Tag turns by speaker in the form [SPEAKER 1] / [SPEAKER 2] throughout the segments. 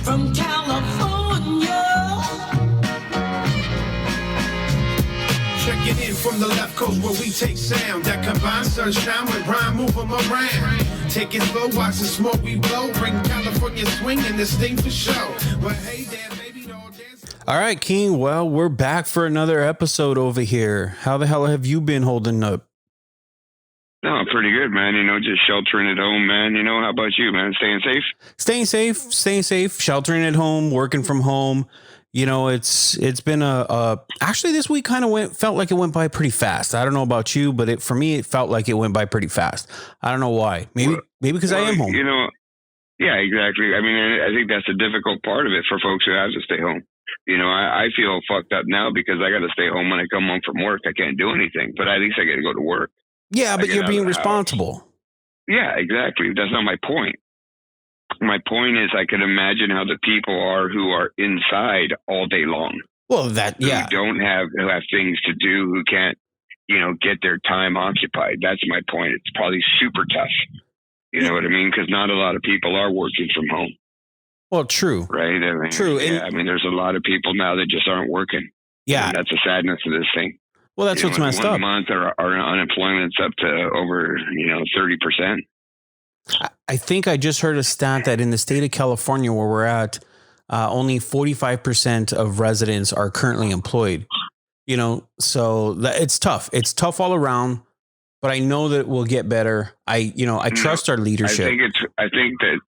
[SPEAKER 1] from California.
[SPEAKER 2] Checking in from the left coast where we take sound that combines sunshine with rhyme, move 'em around. Take it slow, watch the smoke we blow. Bring California swing in this thing for show. But hey there, baby, don't dance.
[SPEAKER 3] All right, King. Well, we're back for another episode over here. How the hell have you been holding up?
[SPEAKER 4] No, pretty good, man. You know, just sheltering at home, man. You know, how about you, man? Staying safe?
[SPEAKER 3] Staying safe, sheltering at home, working from home. You know, it's been actually this week kind of felt like it went by pretty fast. I don't know about you, but for me, it felt like it went by pretty fast. I don't know why. Maybe because I am home.
[SPEAKER 4] You know, yeah, exactly. I mean, I think that's a difficult part of it for folks who have to stay home. You know, I feel fucked up now because I got to stay home when I come home from work. I can't do anything, but at least I get to go to work.
[SPEAKER 3] Yeah, but you're being responsible.
[SPEAKER 4] Yeah, exactly. That's not my point. My point is I can imagine how the people are who are inside all day long.
[SPEAKER 3] Well, who
[SPEAKER 4] don't who have things to do, who can't, you know, get their time occupied. That's my point. It's probably super tough. You know what I mean? Because not a lot of people are working from home.
[SPEAKER 3] Well, true.
[SPEAKER 4] Right? I mean,
[SPEAKER 3] true.
[SPEAKER 4] Yeah, I mean, there's a lot of people now that just aren't working.
[SPEAKER 3] Yeah.
[SPEAKER 4] And that's the sadness of this thing.
[SPEAKER 3] Well, that's what's messed up.
[SPEAKER 4] 1 month, our unemployment's up to over, 30%.
[SPEAKER 3] I think I just heard a stat that in the state of California where we're at, only 45% of residents are currently employed. You know, so it's tough. It's tough all around, but I know that it will get better. I trust our leadership.
[SPEAKER 4] I think that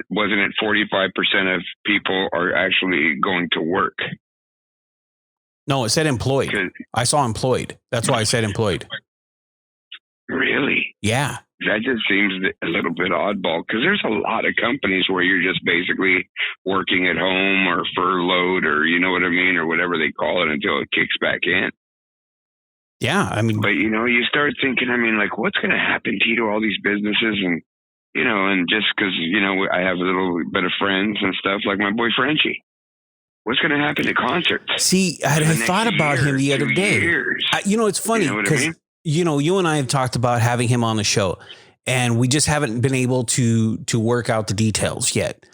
[SPEAKER 4] wasn't it 45% of people are actually going to work?
[SPEAKER 3] No, it said employed. I saw employed. That's why I said employed.
[SPEAKER 4] Really?
[SPEAKER 3] Yeah.
[SPEAKER 4] That just seems a little bit oddball because there's a lot of companies where you're just basically working at home or furloughed or you know what I mean or whatever they call it until it kicks back in.
[SPEAKER 3] Yeah, I mean,
[SPEAKER 4] but you start thinking, I mean, like, what's going to happen to all these businesses and and just because I have a little bit of friends and stuff like my boy Frenchie. What's going to happen to concerts?
[SPEAKER 3] See, I thought about him the other day. It's funny because, you and I have talked about having him on the show and we just haven't been able to work out the details yet.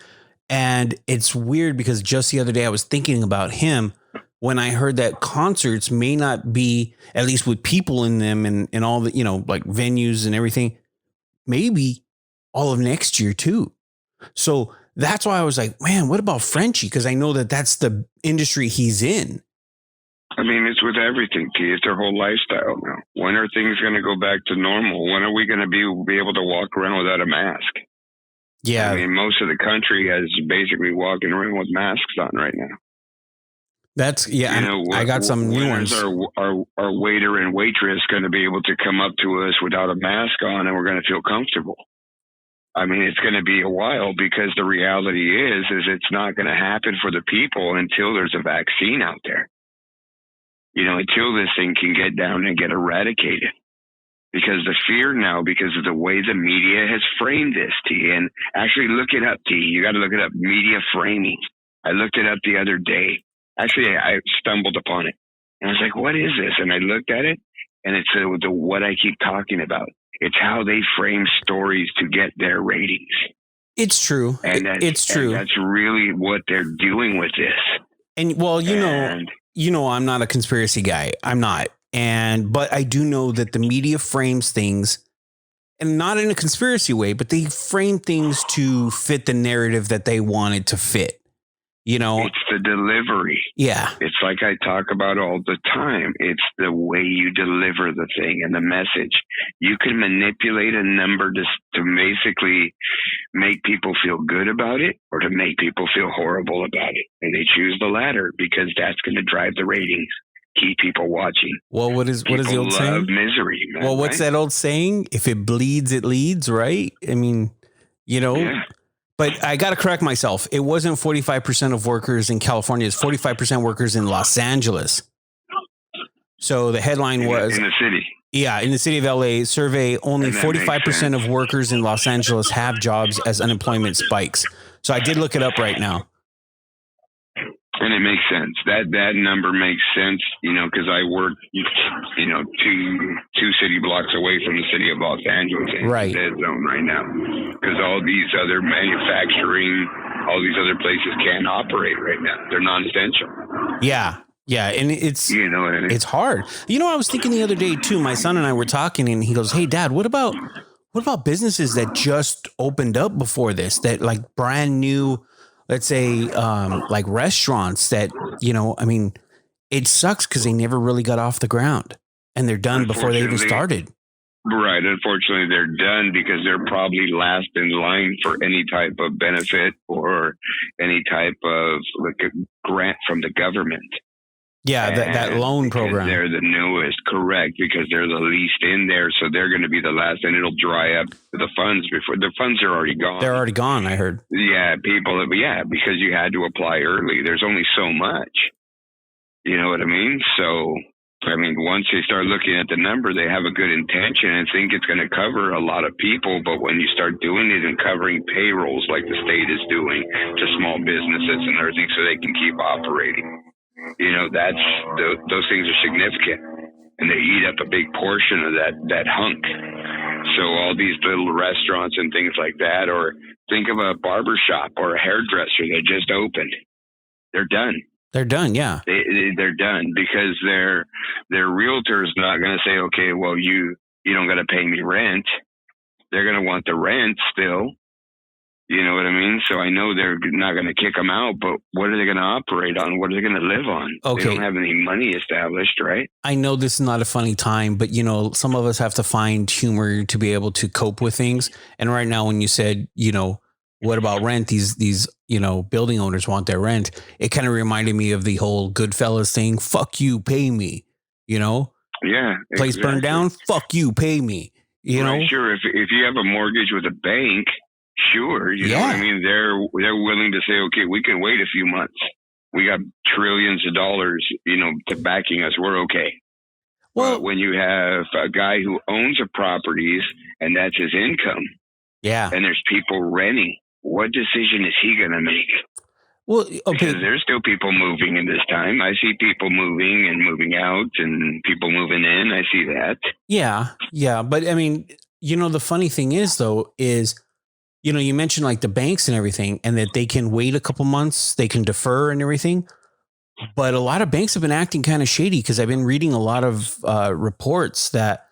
[SPEAKER 3] And it's weird because just the other day I was thinking about him when I heard that concerts may not be, at least with people in them and all the, like venues and everything, maybe all of next year too. So that's why I was like, man, what about Frenchie? Because I know that that's the industry he's in.
[SPEAKER 4] I mean, it's with everything, T. It's their whole lifestyle now. When are things going to go back to normal? When are we going to be able to walk around without a mask?
[SPEAKER 3] Yeah.
[SPEAKER 4] I mean, most of the country is basically walking around with masks on right now.
[SPEAKER 3] That's, I got some new ones.
[SPEAKER 4] Our waiter and waitress going to be able to come up to us without a mask on and we're going to feel comfortable. I mean, it's going to be a while because the reality is it's not going to happen for the people until there's a vaccine out there. Until this thing can get down and get eradicated. Because the fear now, because of the way the media has framed this, T, and actually look it up, T. You got to look it up, media framing. I looked it up the other day. Actually, I stumbled upon it. And I was like, what is this? And I looked at it, and it's what I keep talking about. It's how they frame stories to get their ratings.
[SPEAKER 3] It's true. It's true.
[SPEAKER 4] And that's really what they're doing with this.
[SPEAKER 3] And well, I'm not a conspiracy guy. I'm not. But I do know that the media frames things and not in a conspiracy way, but they frame things to fit the narrative that they wanted to fit.
[SPEAKER 4] It's the delivery.
[SPEAKER 3] Yeah.
[SPEAKER 4] It's like I talk about all the time. It's the way you deliver the thing and the message. You can manipulate a number to basically make people feel good about it or to make people feel horrible about it. And they choose the latter because that's going to drive the ratings. Keep people watching.
[SPEAKER 3] Well, what is the old saying?
[SPEAKER 4] Misery, man,
[SPEAKER 3] well, what's that old saying? If it bleeds, it leads, right? I mean,
[SPEAKER 4] Yeah.
[SPEAKER 3] But I got to correct myself. It wasn't 45% of workers in California. It's 45% workers in Los Angeles. So the headline was...
[SPEAKER 4] In the city.
[SPEAKER 3] Yeah, in the city of LA, survey only 45% of workers in Los Angeles have jobs as unemployment spikes. So I did look it up right now.
[SPEAKER 4] And it makes sense. That number makes sense, because I work, two city blocks away from the city of Los Angeles, in
[SPEAKER 3] right.
[SPEAKER 4] the dead zone right now, because all these other manufacturing, all these other places can't operate right now. They're non-essential.
[SPEAKER 3] Yeah. Yeah. And it's,
[SPEAKER 4] what I mean?
[SPEAKER 3] It's hard. I was thinking the other day too, my son and I were talking and he goes, "Hey Dad, what about businesses that just opened up before this, that like brand new, let's say, like restaurants that, it sucks because they never really got off the ground and they're done before they even started."
[SPEAKER 4] Right. Unfortunately, they're done because they're probably last in line for any type of benefit or any type of like a grant from the government.
[SPEAKER 3] Yeah, that loan program.
[SPEAKER 4] They're the newest, correct, because they're the least in there. So they're going to be the last, and it'll dry up the funds before the funds are already gone.
[SPEAKER 3] They're already gone, I heard.
[SPEAKER 4] Yeah, because you had to apply early. There's only so much. You know what I mean? So, once they start looking at the number, they have a good intention and think it's going to cover a lot of people. But when you start doing it and covering payrolls like the state is doing to small businesses and everything so they can keep operating, those things are significant, and they eat up a big portion of that hunk. So all these little restaurants and things like that, or think of a barber shop or a hairdresser that just opened, they're done.
[SPEAKER 3] They're done, yeah.
[SPEAKER 4] They're done because their realtor is not going to say, okay, well, you don't got to pay me rent. They're going to want the rent still. You know what I mean? So I know they're not going to kick them out, but what are they going to operate on? What are they going to live on?
[SPEAKER 3] Okay.
[SPEAKER 4] They don't have any money established, right?
[SPEAKER 3] I know this is not a funny time, but some of us have to find humor to be able to cope with things. And right now, when you said, what about rent? These building owners want their rent. It kind of reminded me of the whole Goodfellas thing. Fuck you, pay me.
[SPEAKER 4] Yeah.
[SPEAKER 3] Place burned down. Fuck you, pay me.
[SPEAKER 4] Right, sure. If you have a mortgage with a bank, sure. You know what I mean? They're willing to say, okay, we can wait a few months. We got trillions of dollars, to backing us. We're okay. Well, when you have a guy who owns a properties and that's his income, and there's people renting, what decision is he going to make? Well, okay. Because there's still people moving in this time. I see people moving and moving out and people moving in. I see that.
[SPEAKER 3] Yeah. Yeah. But the funny thing is though, you mentioned like the banks and everything and that they can wait a couple months, they can defer and everything. But a lot of banks have been acting kind of shady because I've been reading a lot of reports that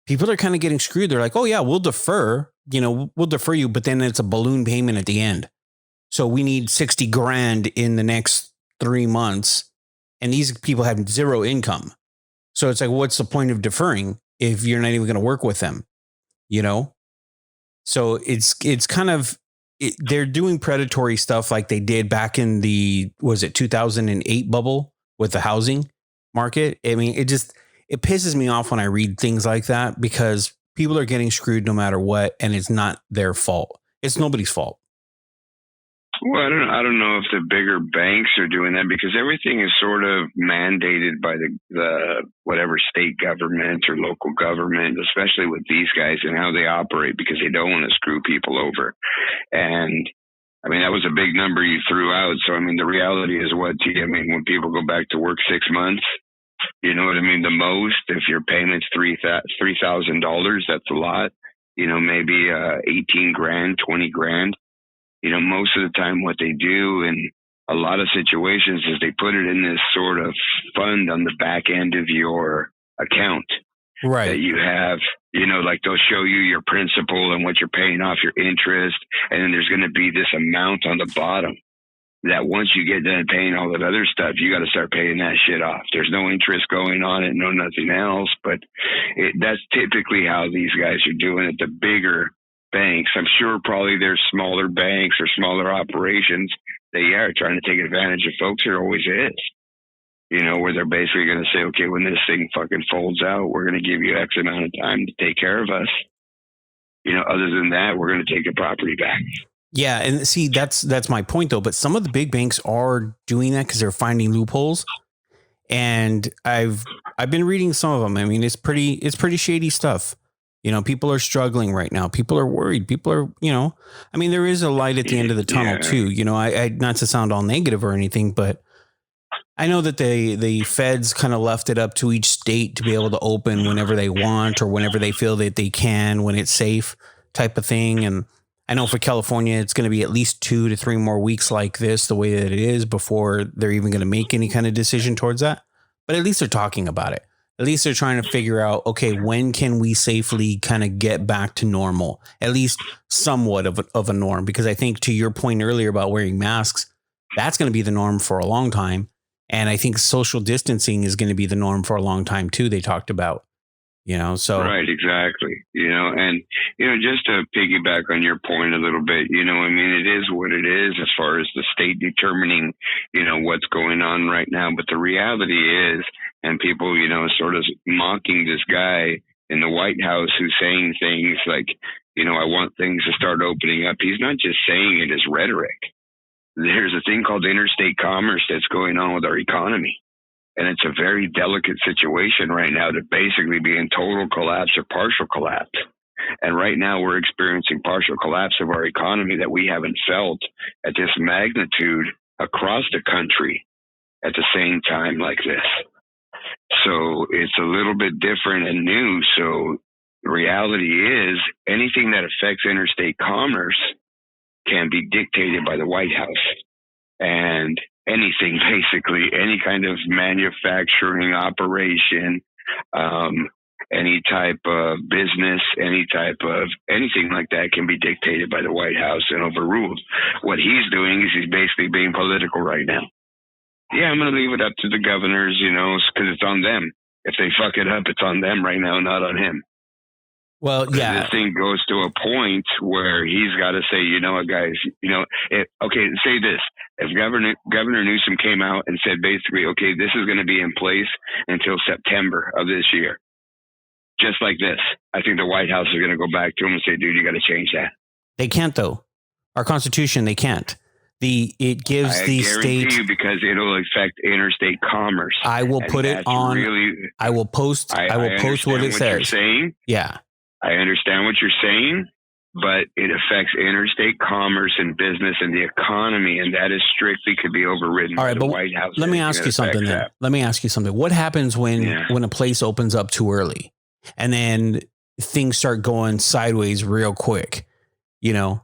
[SPEAKER 3] people are kind of getting screwed. They're like, oh yeah, we'll defer you, but then it's a balloon payment at the end. So we need 60 grand in the next 3 months. And these people have zero income. So it's like, what's the point of deferring if you're not even going to work with them? So it's kind of, they're doing predatory stuff like they did back in the 2008 bubble with the housing market. It pisses me off when I read things like that because people are getting screwed no matter what. And it's not their fault. It's nobody's fault.
[SPEAKER 4] Well, I don't know if the bigger banks are doing that because everything is sort of mandated by the whatever state government or local government, especially with these guys and how they operate because they don't want to screw people over. And that was a big number you threw out. So, the reality is when people go back to work 6 months, you know what I mean? The most, if your payment's $3,000, that's a lot. Maybe 18 grand, 20 grand. Most of the time what they do in a lot of situations is they put it in this sort of fund on the back end of your account. Right. That you have, like they'll show you your principal and what you're paying off your interest. And then there's going to be this amount on the bottom that once you get done paying all that other stuff, you got to start paying that shit off. There's no interest going on it, no nothing else. But that's typically how these guys are doing it. The bigger banks, I'm sure probably there's smaller banks or smaller operations that are trying to take advantage of folks. There always is, where they're basically going to say, okay, when this thing fucking folds out, we're going to give you X amount of time to take care of us. Other than that, we're going to take the property back.
[SPEAKER 3] Yeah. And see, that's my point though. But some of the big banks are doing that because they're finding loopholes. And I've been reading some of them. It's pretty shady stuff. People are struggling right now. People are worried. People are, there is a light at the end of the tunnel too. I not to sound all negative or anything, but I know that the feds kind of left it up to each state to be able to open whenever they want or whenever they feel that they can, when it's safe, type of thing. And I know for California, it's going to be at least 2 to 3 more weeks like this, the way that it is, before they're even going to make any kind of decision towards that. But at least they're talking about it. At least they're trying to figure out, okay, when can we safely kind of get back to normal, at least somewhat of a norm? Because I think, to your point earlier about wearing masks, that's going to be the norm for a long time. And I think social distancing is going to be the norm for a long time too. They talked about, so.
[SPEAKER 4] Right, exactly. And, just to piggyback on your point a little bit, I mean, it is what it is as far as the state determining, what's going on right now. But the reality is, and people, sort of mocking this guy in the White House who's saying things like, I want things to start opening up. He's not just saying it as rhetoric. There's a thing called interstate commerce that's going on with our economy. And it's a very delicate situation right now to basically be in total collapse or partial collapse. And right now we're experiencing partial collapse of our economy that we haven't felt at this magnitude across the country at the same time like this. So it's a little bit different and new. So the reality is, anything that affects interstate commerce can be dictated by the White House. And anything, basically, any kind of manufacturing operation, any type of business, any type of anything like that can be dictated by the White House and overruled. What he's doing is he's basically being political right now. Yeah, I'm going to leave it up to the governors, because it's on them. If they fuck it up, it's on them right now, not on him.
[SPEAKER 3] Well, yeah.
[SPEAKER 4] This thing goes to a point where he's got to say, what, guys, say this. If Governor Newsom came out and said basically, okay, this is going to be in place until September of this year, just like this, I think the White House is going to go back to him and say, dude, you got to change that.
[SPEAKER 3] They can't, though. Our Constitution, they can't. It gives the state,
[SPEAKER 4] because it'll affect interstate commerce.
[SPEAKER 3] I will put it on. I will post. I will post what it says.
[SPEAKER 4] You're saying.
[SPEAKER 3] Yeah,
[SPEAKER 4] I understand what you're saying, but it affects interstate commerce and business and the economy, and that is strictly could be overridden by the White House.
[SPEAKER 3] Let me ask you something then. Let me ask you something. What happens when a place opens up too early and then things start going sideways real quick? I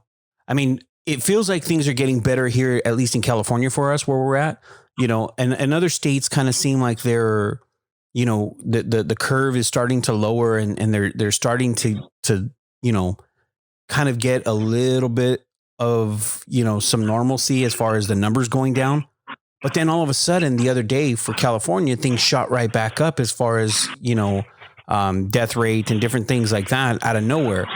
[SPEAKER 3] mean, it feels like things are getting better here, at least in California for us where we're at, and other states kind of seem like they're, the curve is starting to lower and they're starting to kind of get a little bit of, some normalcy as far as the numbers going down. But then all of a sudden the other day for California, things shot right back up as far as, death rate and different things like that out of nowhere,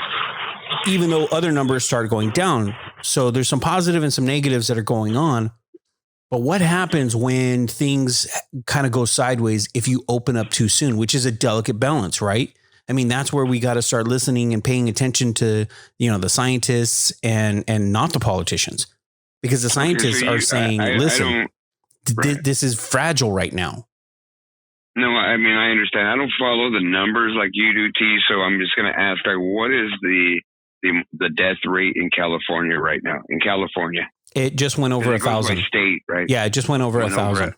[SPEAKER 3] even though other numbers started going down. So there's some positive and some negatives that are going on. But what happens when things kind of go sideways if you open up too soon, which is a delicate balance, right? I mean, that's where we got to start listening and paying attention to, the scientists and not the politicians, because the scientists are saying, listen, this is fragile right now.
[SPEAKER 4] No, I mean, I understand. I don't follow the numbers like you do, T. So I'm just going to ask, what is the death rate in California right now? In California,
[SPEAKER 3] it just went over 1,000.
[SPEAKER 4] State, right?
[SPEAKER 3] Yeah, it just went over 1,000.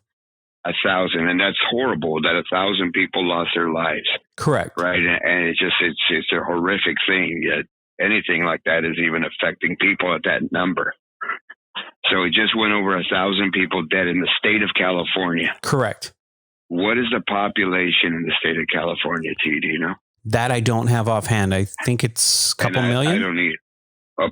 [SPEAKER 4] 1,000, and that's horrible. That 1,000 people lost their lives.
[SPEAKER 3] Correct.
[SPEAKER 4] Right, and it's a horrific thing. Yet anything like that is even affecting people at that number. So it just went over 1,000 people dead in the state of California.
[SPEAKER 3] Correct.
[SPEAKER 4] What is the population in the state of California, T? Do you know?
[SPEAKER 3] That I don't have offhand. I think it's a couple million.
[SPEAKER 4] I don't need a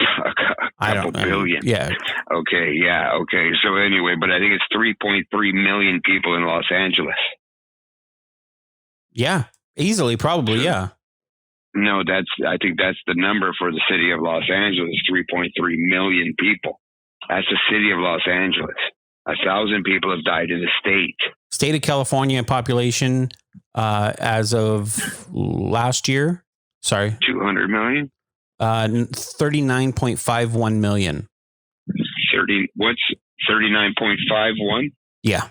[SPEAKER 4] couple billion.
[SPEAKER 3] Yeah.
[SPEAKER 4] Okay. Yeah. Okay. So anyway, but I think it's 3.3 million people in Los Angeles.
[SPEAKER 3] Yeah. Easily, probably. Yeah.
[SPEAKER 4] No, I think that's the number for the city of Los Angeles, 3.3 million people. That's the city of Los Angeles. 1,000 people have died in the state.
[SPEAKER 3] State of California population as of last year. Sorry.
[SPEAKER 4] 200 million?
[SPEAKER 3] 39.51 million.
[SPEAKER 4] 39.51?
[SPEAKER 3] Yeah.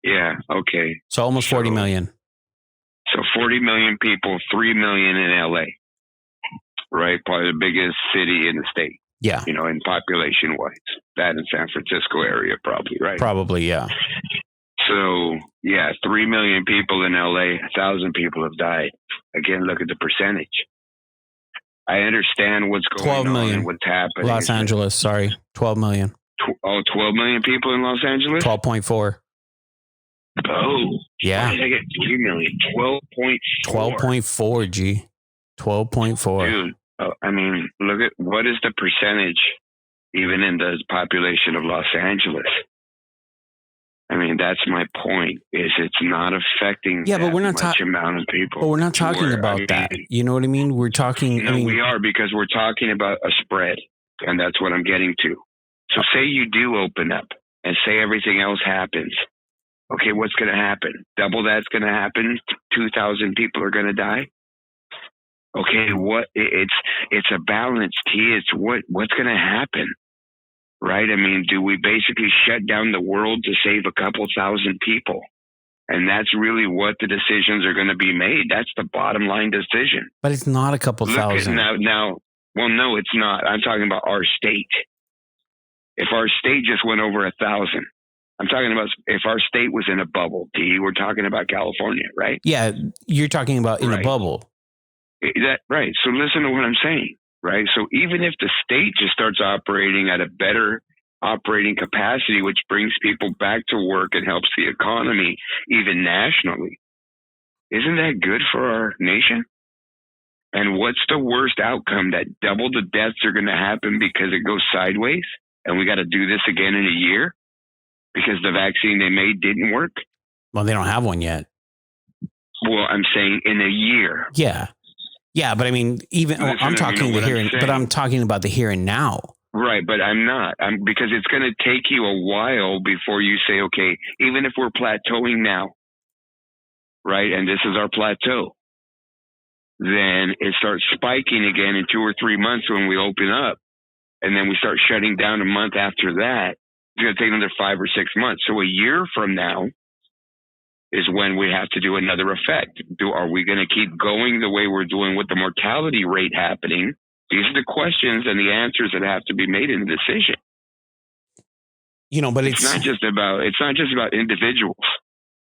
[SPEAKER 4] Yeah. Okay.
[SPEAKER 3] So almost 40 million.
[SPEAKER 4] So 40 million people, 3 million in LA, right? Probably the biggest city in the state.
[SPEAKER 3] Yeah.
[SPEAKER 4] In population wise, that in San Francisco area, probably, right?
[SPEAKER 3] Probably. Yeah.
[SPEAKER 4] So, yeah, 3 million people in LA, 1,000 people have died. Again, look at the percentage. I understand what's going
[SPEAKER 3] 12 million.
[SPEAKER 4] on and what's happening.
[SPEAKER 3] Los Angeles, sorry. 12 million.
[SPEAKER 4] 12 million people in Los Angeles?
[SPEAKER 3] 12.4.
[SPEAKER 4] Oh.
[SPEAKER 3] Yeah.
[SPEAKER 4] Why did I get 3 million? 12.4.
[SPEAKER 3] 12.4, G. 12.4.
[SPEAKER 4] Dude, I mean, look at what is the percentage even in the population of Los Angeles? I mean, that's my point. Is it's not affecting
[SPEAKER 3] but we're not
[SPEAKER 4] much amount of people.
[SPEAKER 3] But we're not talking about that. You know what I mean? We're talking.
[SPEAKER 4] No, we are, because we're talking about a spread, and that's what I'm getting to. So, say you do open up, and say everything else happens. Okay, what's going to happen? Double that's going to happen. 2,000 people are going to die. Okay, what? It's a balance, T. It's what's going to happen. Right? I mean, do we basically shut down the world to save a couple thousand people? And that's really what the decisions are going to be made. That's the bottom line decision.
[SPEAKER 3] But it's not a couple thousand.
[SPEAKER 4] Now, well, no, it's not. I'm talking about our state. If our state just went over 1,000, I'm talking about if our state was in a bubble, D, we're talking about California, right?
[SPEAKER 3] Yeah, you're talking about in a bubble.
[SPEAKER 4] Right. So listen to what I'm saying. Right. So even if the state just starts operating at a better operating capacity, which brings people back to work and helps the economy, even nationally, isn't that good for our nation? And what's the worst outcome? That double the deaths are going to happen because it goes sideways and we got to do this again in a year because the vaccine they made didn't work?
[SPEAKER 3] Well, they don't have one yet.
[SPEAKER 4] Well, I'm saying in a year.
[SPEAKER 3] Yeah. Yeah, but I mean, I'm talking but I'm talking about the here and now.
[SPEAKER 4] Right, but I'm not. Because it's going to take you a while before you say, okay, even if we're plateauing now, right, and this is our plateau, then it starts spiking again in 2 or 3 months when we open up, and then we start shutting down a month after that. It's going to take another 5 or 6 months. So a year from now is when we have to do another effect. Are we going to keep going the way we're doing with the mortality rate happening? These are the questions and the answers that have to be made in the decision.
[SPEAKER 3] You know, but
[SPEAKER 4] it's not just about individuals.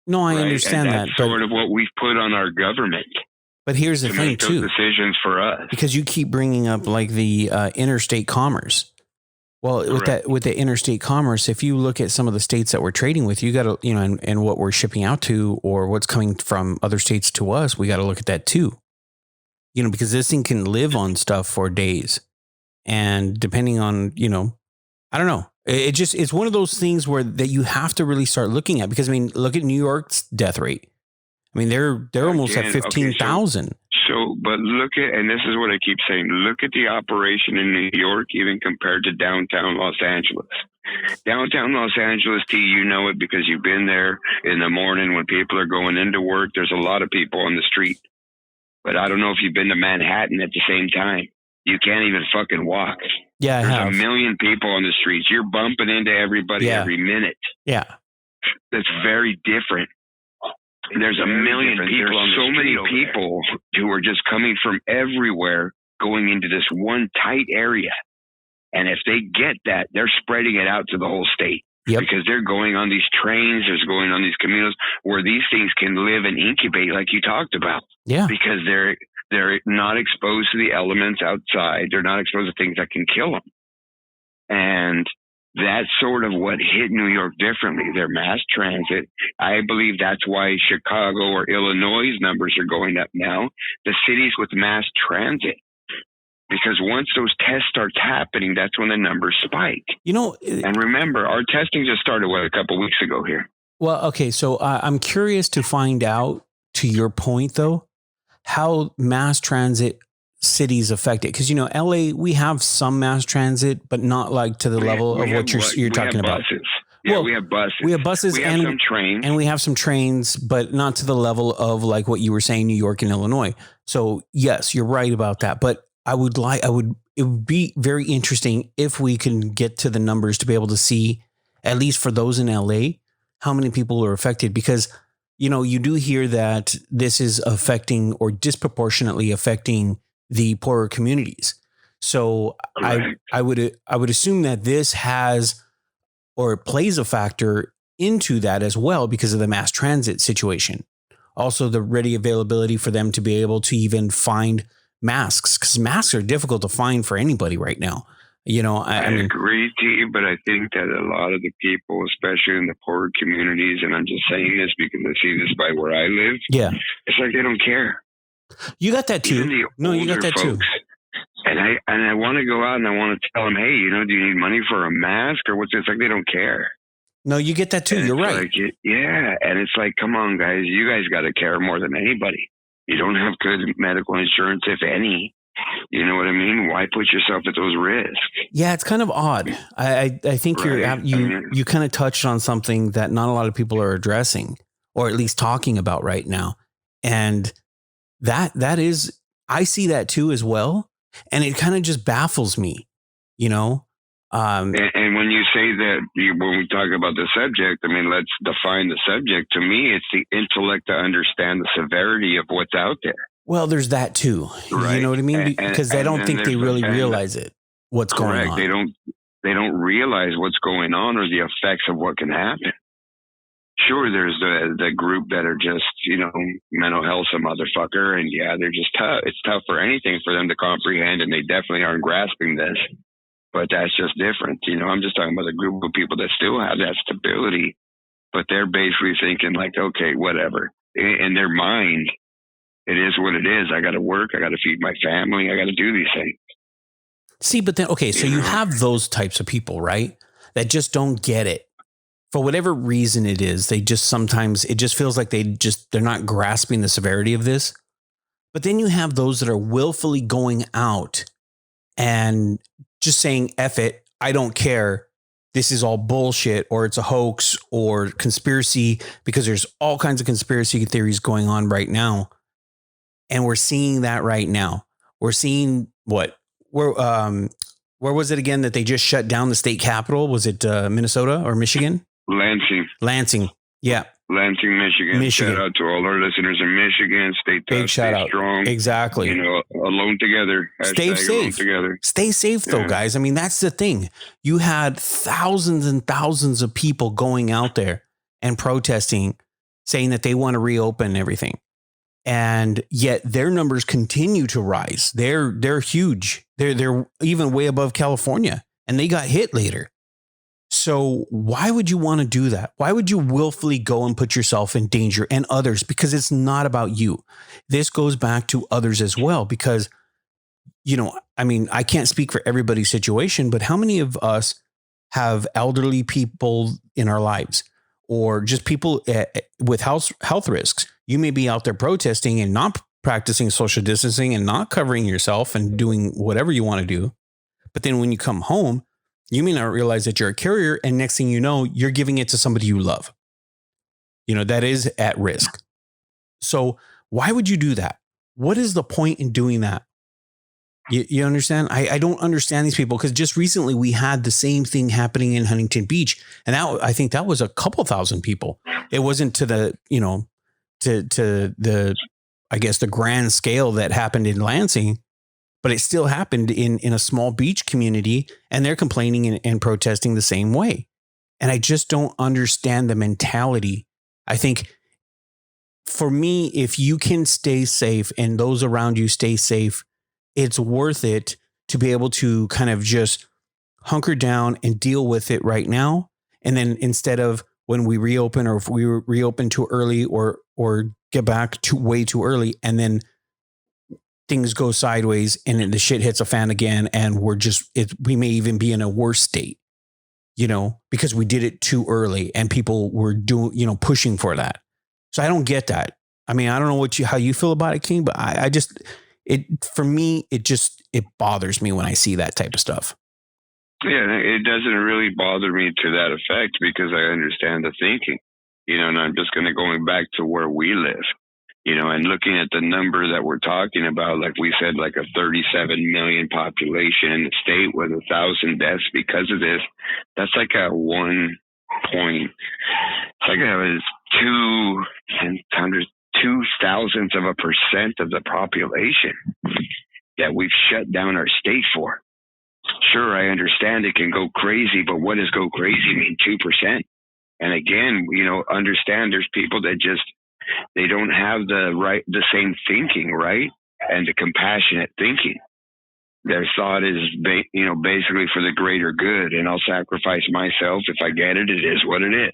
[SPEAKER 3] No, I understand
[SPEAKER 4] and that's
[SPEAKER 3] that.
[SPEAKER 4] Sort of what we've put on our government.
[SPEAKER 3] But here's the thing, too.
[SPEAKER 4] Decisions for us,
[SPEAKER 3] because you keep bringing up like the interstate commerce. Well, with the interstate commerce, if you look at some of the states that we're trading with, you got to, you know, and what we're shipping out to or what's coming from other states to us, we got to look at that too. You know, because this thing can live on stuff for days. And depending on, you know, I don't know. It's one of those things that you have to really start looking at, because I mean, look at New York's death rate. I mean, they're almost at 15,000.
[SPEAKER 4] But look at, and this is what I keep saying, look at the operation in New York, even compared to downtown Los Angeles. Downtown Los Angeles, T, you know it because you've been there in the morning when people are going into work. There's a lot of people on the street. But I don't know if you've been to Manhattan at the same time. You can't even fucking walk.
[SPEAKER 3] Yeah,
[SPEAKER 4] There's a million people on the streets. You're bumping into everybody every minute.
[SPEAKER 3] Yeah.
[SPEAKER 4] That's very different. There's a million people. There's so many people who are just coming from everywhere going into this one tight area. And if they get that, they're spreading it out to the whole state.
[SPEAKER 3] Yep.
[SPEAKER 4] Because they're going on these trains, there's going on these communes where these things can live and incubate like you talked about.
[SPEAKER 3] Yeah.
[SPEAKER 4] Because they're not exposed to the elements outside. They're not exposed to things that can kill them. And that's sort of what hit New York differently. Their mass transit. I believe that's why Chicago or Illinois' numbers are going up now. The cities with mass transit. Because once those tests starts happening, that's when the numbers spike.
[SPEAKER 3] You know,
[SPEAKER 4] and remember, our testing just started a couple of weeks ago here.
[SPEAKER 3] Well, okay, so I'm curious to find out, to your point though, how mass transit cities affect it. Because, you know, LA, we have some mass transit, but not like to the level of what you're talking about.
[SPEAKER 4] Buses. Yeah, well, we have buses.
[SPEAKER 3] We have buses
[SPEAKER 4] we have some trains.
[SPEAKER 3] And we have some trains, but not to the level of like what you were saying, New York and Illinois. So yes, you're right about that. But it would be very interesting if we can get to the numbers to be able to see, at least for those in LA, how many people are affected. Because, you know, you do hear that this is affecting or disproportionately affecting the poorer communities. So I would assume that this has or plays a factor into that as well because of the mass transit situation. Also, the ready availability for them to be able to even find masks, because masks are difficult to find for anybody right now. You know,
[SPEAKER 4] I mean, agree, T, but I think that a lot of the people, especially in the poor communities, and I'm just saying this because I see this by where I live.
[SPEAKER 3] Yeah.
[SPEAKER 4] It's like they don't care.
[SPEAKER 3] You got that too. No, you got that
[SPEAKER 4] folks,
[SPEAKER 3] too.
[SPEAKER 4] And I want to go out and I want to tell them, hey, you know, do you need money for a mask or what's it? It's like they don't care.
[SPEAKER 3] No, you get that too.
[SPEAKER 4] And
[SPEAKER 3] you're right.
[SPEAKER 4] Like, yeah. And it's like, come on, guys, you guys got to care more than anybody. You don't have good medical insurance, if any. You know what I mean? Why put yourself at those risks?
[SPEAKER 3] Yeah, it's kind of odd. I think
[SPEAKER 4] Right.
[SPEAKER 3] you kind of touched on something that not a lot of people are addressing, or at least talking about right now. And that is, I see that too as well. And it kind of just baffles me, you know?
[SPEAKER 4] And when you say that, when we talk about the subject, I mean, let's define the subject. To me, it's the intellect to understand the severity of what's out there.
[SPEAKER 3] Well, there's that too.
[SPEAKER 4] Right.
[SPEAKER 3] You know what I mean? Because they don't think they really realize it, what's going on.
[SPEAKER 4] They don't realize what's going on or the effects of what can happen. Sure, there's the group that are just, you know, mental health, some motherfucker. And yeah, they're just tough. It's tough for anything for them to comprehend. And they definitely aren't grasping this. But that's just different. You know, I'm just talking about a group of people that still have that stability, but they're basically thinking like, okay, whatever. In their mind, it is what it is. I got to work. I got to feed my family. I got to do these things.
[SPEAKER 3] See, but then, okay, so you have those types of people, right? That just don't get it. For whatever reason it is, they just sometimes, it just feels like they're not grasping the severity of this. But then you have those that are willfully going out and just saying, F it, I don't care. This is all bullshit, or it's a hoax or conspiracy, because there's all kinds of conspiracy theories going on right now. And we're seeing that right now. We're seeing where was it again that they just shut down the state capitol? Was it Minnesota or Michigan? Lansing. Yeah.
[SPEAKER 4] Lansing, Michigan. Shout out to all our listeners in Michigan. Stay tough,
[SPEAKER 3] shout out.
[SPEAKER 4] Strong.
[SPEAKER 3] Exactly.
[SPEAKER 4] You know, alone together.
[SPEAKER 3] Stay safe.
[SPEAKER 4] Together.
[SPEAKER 3] Stay safe though, guys. I mean, that's the thing. You had thousands and thousands of people going out there and protesting, saying that they want to reopen everything. And yet their numbers continue to rise. They're huge. They're even way above California, and they got hit later. So why would you want to do that? Why would you willfully go and put yourself in danger and others? Because it's not about you. This goes back to others as well, because, you know, I mean, I can't speak for everybody's situation, but how many of us have elderly people in our lives, or just people with health risks? You may be out there protesting and not practicing social distancing and not covering yourself and doing whatever you want to do. But then when you come home, you may not realize that you're a carrier. And next thing you know, you're giving it to somebody you love. You know, that is at risk. So why would you do that? What is the point in doing that? You understand? I don't understand these people, because just recently we had the same thing happening in Huntington Beach. And I think that was a couple thousand people. It wasn't to the, you know, to the, I guess, the grand scale that happened in Lansing, but it still happened in a small beach community, and they're complaining and protesting the same way. And I just don't understand the mentality. I think for me, if you can stay safe and those around you stay safe, it's worth it to be able to kind of just hunker down and deal with it right now. And then instead of when we reopen, or if we reopen too early or get back to way too early, and then things go sideways and then the shit hits a fan again, and we may even be in a worse state, you know, because we did it too early and people were doing, you know, pushing for that. So I don't get that. I mean, I don't know how you feel about it, King, but for me, it bothers me when I see that type of stuff.
[SPEAKER 4] Yeah, it doesn't really bother me to that effect, because I understand the thinking, you know, and I'm just going to going back to where we live, you know, and looking at the number that we're talking about, like we said, like a 37 million population in the state with 1,000 deaths because of this. That's like a 1 point. It's like a 0.02% of the population that we've shut down our state for. Sure, I understand it can go crazy, but what does go crazy mean? 2%? And again, understand there's people that just, they don't have the same thinking, right? And the compassionate thinking. Their thought is, basically for the greater good, and I'll sacrifice myself. If I get it, it is what it is.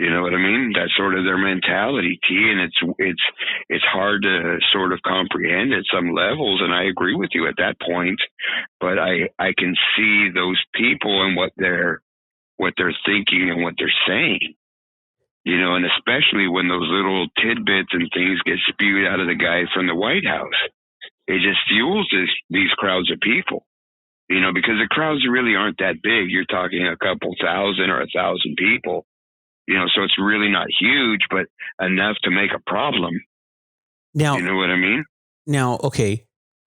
[SPEAKER 4] You know what I mean? That's sort of their mentality, T, and it's hard to sort of comprehend at some levels, and I agree with you at that point. But I can see those people and what they're thinking and what they're saying. And especially when those little tidbits and things get spewed out of the guy from the White House, it just fuels these crowds of people. Because the crowds really aren't that big. You're talking a couple thousand or 1,000 people. So it's really not huge, but enough to make a problem.
[SPEAKER 3] Now,
[SPEAKER 4] you know what I mean?
[SPEAKER 3] Now, okay.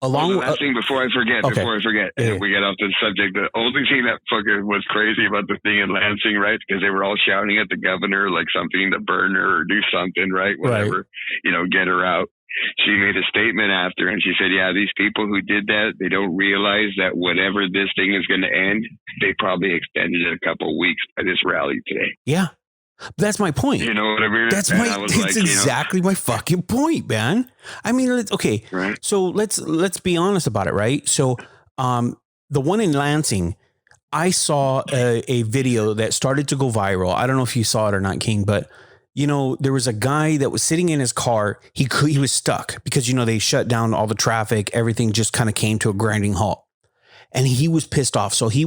[SPEAKER 4] Last thing before I forget,
[SPEAKER 3] yeah.
[SPEAKER 4] we get off the subject. The only thing that fucking was crazy about the thing in Lansing, right? Because they were all shouting at the governor, like something to burn her or do something, right? Whatever,
[SPEAKER 3] right.
[SPEAKER 4] Get her out. She made a statement after, and she said, yeah, these people who did that, they don't realize that whatever this thing is going to end, they probably extended it a couple of weeks by this rally today.
[SPEAKER 3] Yeah. That's my point.
[SPEAKER 4] You know what I mean?
[SPEAKER 3] That's exactly my fucking point, man. I mean, okay.
[SPEAKER 4] Right.
[SPEAKER 3] So let's be honest about it, right? So, the one in Lansing, I saw a video that started to go viral. I don't know if you saw it or not, King, but there was a guy that was sitting in his car. He was stuck because, they shut down all the traffic. Everything just kind of came to a grinding halt, and he was pissed off. So he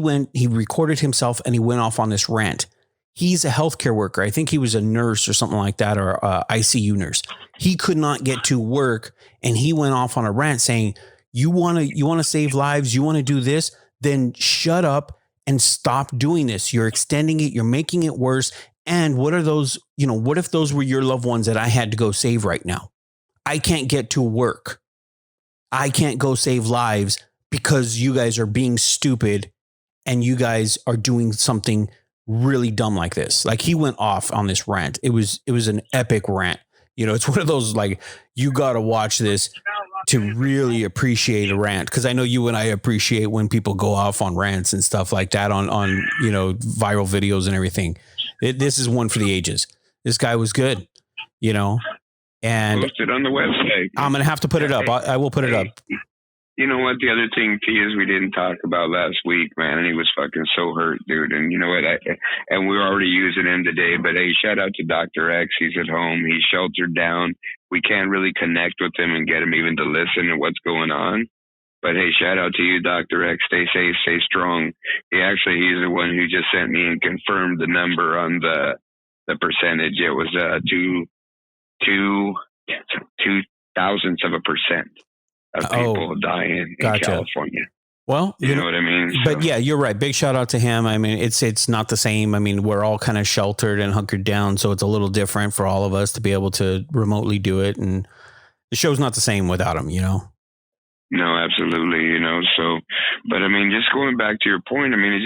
[SPEAKER 3] recorded himself and he went off on this rant. He's a healthcare worker. I think he was a nurse or something like that, or ICU nurse. He could not get to work, and he went off on a rant saying, you want to save lives, you want to do this, then shut up and stop doing this. You're extending it, you're making it worse. And what are those, what if those were your loved ones that I had to go save right now? I can't get to work. I can't go save lives because you guys are being stupid and you guys are doing something really dumb like this. Like, he went off on this rant. It was an epic rant. It's one of those, like, you got to watch this to really appreciate a rant. Cause I know you and I appreciate when people go off on rants and stuff like that on viral videos and everything. This is one for the ages. This guy was good, and
[SPEAKER 4] post it on the website.
[SPEAKER 3] I'm going to have to put it up. I will put it up.
[SPEAKER 4] You know what? The other thing, T, is we didn't talk about last week, man, and he was fucking so hurt, dude. And you know what? And we're already using him today, but hey, shout out to Dr. X. He's at home. He's sheltered down. We can't really connect with him and get him even to listen to what's going on. But hey, shout out to you, Dr. X. Stay safe, stay strong. He's the one who just sent me and confirmed the number on the percentage. It was 0.02% of people dying in California.
[SPEAKER 3] Well,
[SPEAKER 4] you know what I mean?
[SPEAKER 3] But yeah, you're right. Big shout out to him. I mean, it's not the same. I mean, we're all kind of sheltered and hunkered down, so it's a little different for all of us to be able to remotely do it. And the show's not the same without him,
[SPEAKER 4] No, absolutely. So, but I mean, just going back to your point, I mean,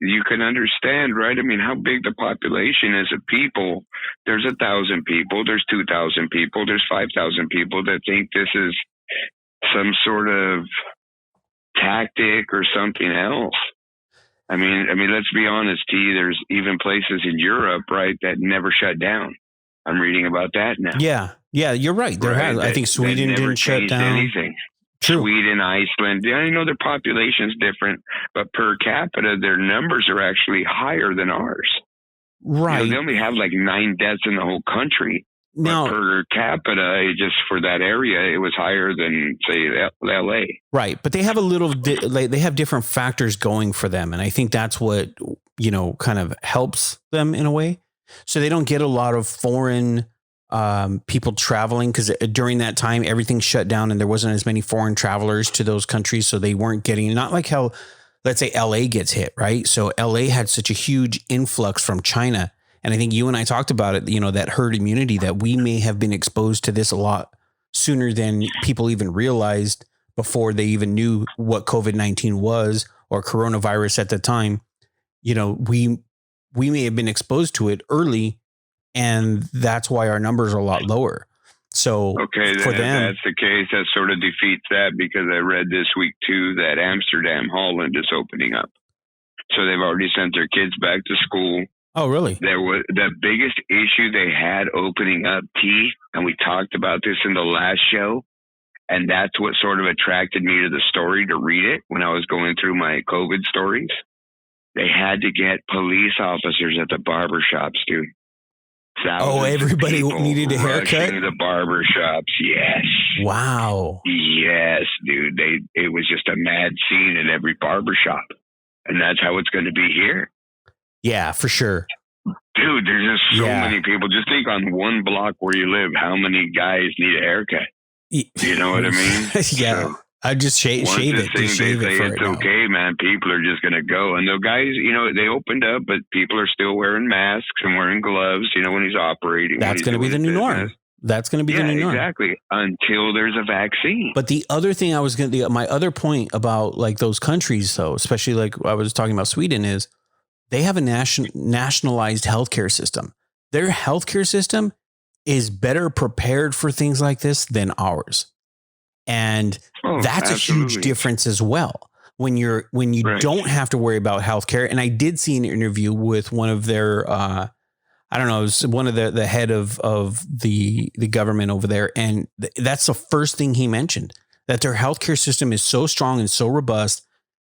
[SPEAKER 4] you can understand, right? I mean, how big the population is of people. There's 1,000 people, there's 2,000 people, there's 5,000 people that think this is some sort of tactic or something else. I mean, let's be honest, T, there's even places in Europe, right, that never shut down. I'm reading about that now.
[SPEAKER 3] Yeah, you're right. I think Sweden didn't shut down
[SPEAKER 4] anything.
[SPEAKER 3] True.
[SPEAKER 4] Sweden, Iceland, I know their population's different, but per capita, their numbers are actually higher than ours.
[SPEAKER 3] Right.
[SPEAKER 4] They only have like 9 deaths in the whole country. Now, but per capita, just for that area, it was higher than, say, LA.
[SPEAKER 3] Right. But they have they have different factors going for them. And I think that's what, kind of helps them in a way. So they don't get a lot of foreign people traveling, because during that time, everything shut down and there wasn't as many foreign travelers to those countries. So they weren't getting, not like how, let's say LA gets hit, right? So LA had such a huge influx from China. And I think you and I talked about it, that herd immunity, that we may have been exposed to this a lot sooner than people even realized before they even knew what COVID-19 was or coronavirus at the time. We may have been exposed to it early, and that's why our numbers are a lot lower. So
[SPEAKER 4] okay,
[SPEAKER 3] for them,
[SPEAKER 4] that's the case. That sort of defeats that, because I read this week too that Amsterdam, Holland is opening up. So they've already sent their kids back to school.
[SPEAKER 3] Oh, really?
[SPEAKER 4] There was the biggest issue they had opening up T, and we talked about this in the last show. And that's what sort of attracted me to the story to read it when I was going through my COVID stories. They had to get police officers at the barbershops, dude.
[SPEAKER 3] Everybody needed a haircut?
[SPEAKER 4] The barbershops, yes.
[SPEAKER 3] Wow.
[SPEAKER 4] Yes, dude. It was just a mad scene in every barbershop. And that's how it's going to be here.
[SPEAKER 3] Yeah, for sure.
[SPEAKER 4] Dude, there's just so many people. Just think on one block where you live, how many guys need a haircut? You know what I mean?
[SPEAKER 3] Yeah. So, I just shave it.
[SPEAKER 4] They say it's okay, man. People are just going to go. And the guys, they opened up, but people are still wearing masks and wearing gloves, when he's operating.
[SPEAKER 3] That's going to be the new norm. That's going to be the new norm.
[SPEAKER 4] Exactly. Until there's a vaccine.
[SPEAKER 3] But the other thing my other point about like those countries, though, especially like I was talking about Sweden, is they have a nationalized healthcare system. Their healthcare system is better prepared for things like this than ours. And that's absolutely a huge difference as well. When you don't have to worry about healthcare. And I did see an interview with one of their, I don't know, it was one of the head of the government over there. And that's the first thing he mentioned, that their healthcare system is so strong and so robust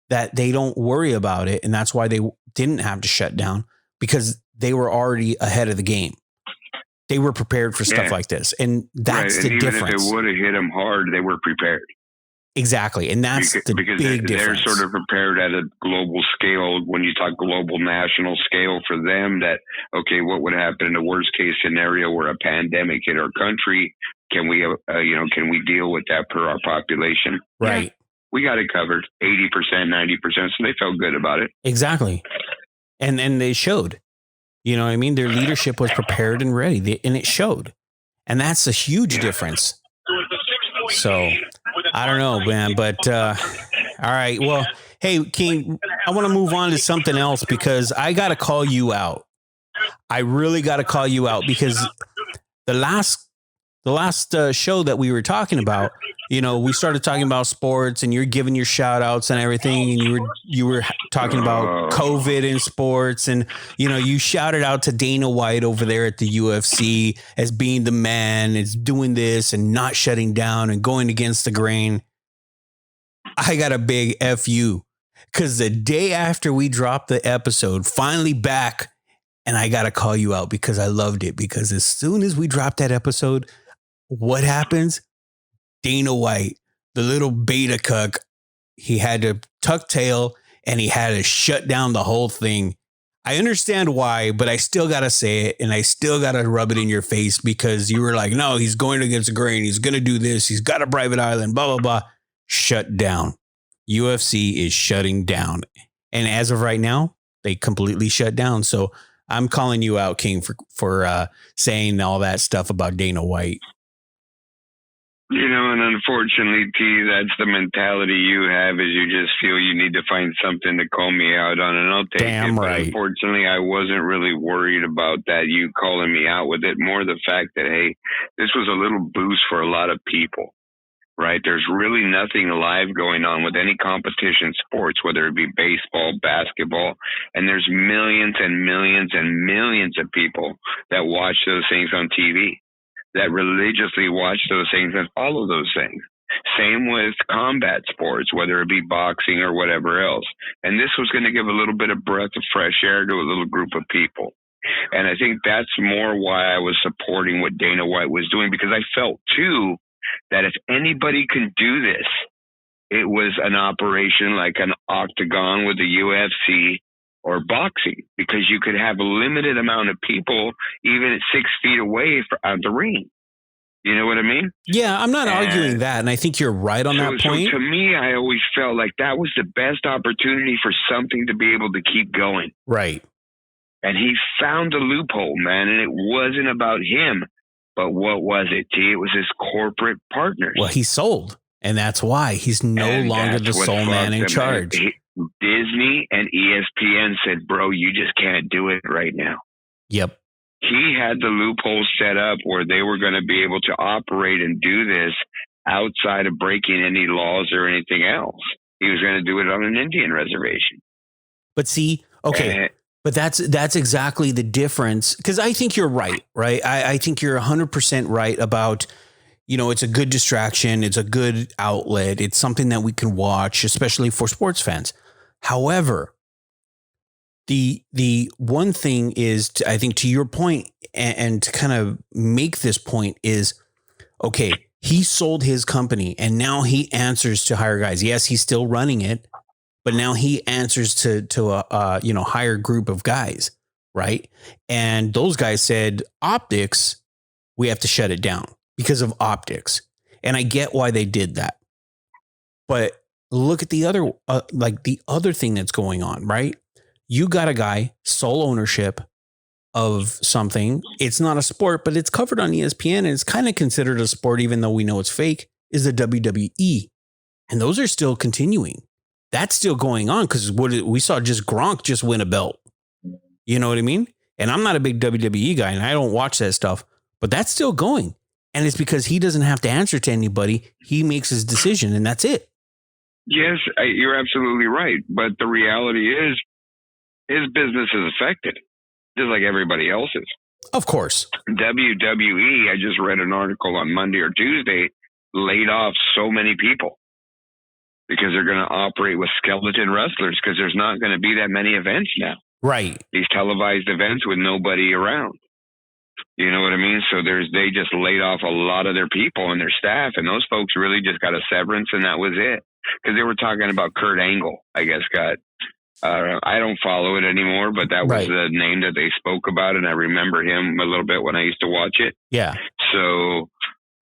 [SPEAKER 3] that they don't worry about it. And that's why they didn't have to shut down, because they were already ahead of the game. They were prepared for stuff like this. And that's the difference.
[SPEAKER 4] If it would have hit them hard, they were prepared.
[SPEAKER 3] Exactly. And that's the big difference.
[SPEAKER 4] They're sort of prepared at a global scale. When you talk global national scale for them, that, okay, what would happen in the worst case scenario where a pandemic hit our country? Can we, can we deal with that per our population?
[SPEAKER 3] Right.
[SPEAKER 4] Yeah, we got it covered 80%, 90%. So they felt good about it.
[SPEAKER 3] Exactly. And they showed. You know what I mean? Their leadership was prepared and ready, and it showed. And that's a huge difference. So, I don't know, man. But, all right. Well, hey, King, I want to move on to something else, because I got to call you out. I really got to call you out, because the last show that we were talking about, we started talking about sports, and you're giving your shout outs and everything. And you were talking about COVID in sports, and, you shouted out to Dana White over there at the UFC as being the man, is doing this and not shutting down and going against the grain. I got a big F you, because the day after we dropped the episode, finally back, and I got to call you out because I loved it, because as soon as we dropped that episode, what happens? Dana White, the little beta cuck, he had to tuck tail and he had to shut down the whole thing. I understand why, but I still got to say it, and I still got to rub it in your face, because you were like, no, he's going against the grain. He's going to do this. He's got a private island, blah, blah, blah. Shut down. UFC is shutting down. And as of right now, they completely shut down. So I'm calling you out, King, for saying all that stuff about Dana White.
[SPEAKER 4] And unfortunately, T, that's the mentality you have, is you just feel you need to find something to call me out on, and I'll take
[SPEAKER 3] Damn
[SPEAKER 4] it.
[SPEAKER 3] Right.
[SPEAKER 4] But unfortunately, I wasn't really worried about that, you calling me out with it. More the fact that, hey, this was a little boost for a lot of people, right? There's really nothing live going on with any competition sports, whether it be baseball, basketball, and there's millions and millions and millions of people that watch those things on TV, that religiously watch those things and follow those things. Same with combat sports, whether it be boxing or whatever else. And this was going to give a little bit of breath of fresh air to a little group of people. And I think that's more why I was supporting what Dana White was doing, because I felt too that if anybody can do this, it was an operation like an octagon with the UFC or boxing, because you could have a limited amount of people even at 6 feet away out the ring. You know what I mean?
[SPEAKER 3] Yeah, I'm not arguing that. And I think you're right on that point.
[SPEAKER 4] So to me, I always felt like that was the best opportunity for something to be able to keep going.
[SPEAKER 3] Right.
[SPEAKER 4] And he found a loophole, man. And it wasn't about him. But what was it, T? It was his corporate partners.
[SPEAKER 3] Well, he sold. And that's why he's no longer the sole man in charge.
[SPEAKER 4] Disney and ESPN said, bro, you just can't do it right now.
[SPEAKER 3] Yep.
[SPEAKER 4] He had the loophole set up where they were going to be able to operate and do this outside of breaking any laws or anything else. He was going to do it on an Indian reservation.
[SPEAKER 3] But see, okay, But that's exactly the difference. Because I think you're right? I think you're 100% right about, it's a good distraction. It's a good outlet. It's something that we can watch, especially for sports fans. However, the one thing is, I think to your point, and to kind of make this point is, okay, he sold his company and now he answers to higher guys. Yes, he's still running it, but now he answers to a higher group of guys, right? And those guys said, optics, we have to shut it down because of optics. And I get why they did that. But look at the other, the other thing that's going on, right? You got a guy, sole ownership of something. It's not a sport, but it's covered on ESPN and it's kind of considered a sport, even though we know it's fake, is the WWE. And those are still continuing. That's still going on because we saw just Gronk just win a belt. You know what I mean? And I'm not a big WWE guy and I don't watch that stuff, but that's still going. And it's because he doesn't have to answer to anybody. He makes his decision and that's it.
[SPEAKER 4] Yes, you're absolutely right. But the reality is his business is affected, just like everybody else's.
[SPEAKER 3] Of course.
[SPEAKER 4] WWE, I just read an article on Monday or Tuesday, laid off so many people because they're going to operate with skeleton wrestlers because there's not going to be that many events now.
[SPEAKER 3] Right.
[SPEAKER 4] These televised events with nobody around. You know what I mean? So they just laid off a lot of their people and their staff, and those folks really just got a severance, and that was it. Because they were talking about Kurt Angle, I guess, I don't follow it anymore, but that was the name that they spoke about, and I remember him a little bit when I used to watch it.
[SPEAKER 3] Yeah.
[SPEAKER 4] So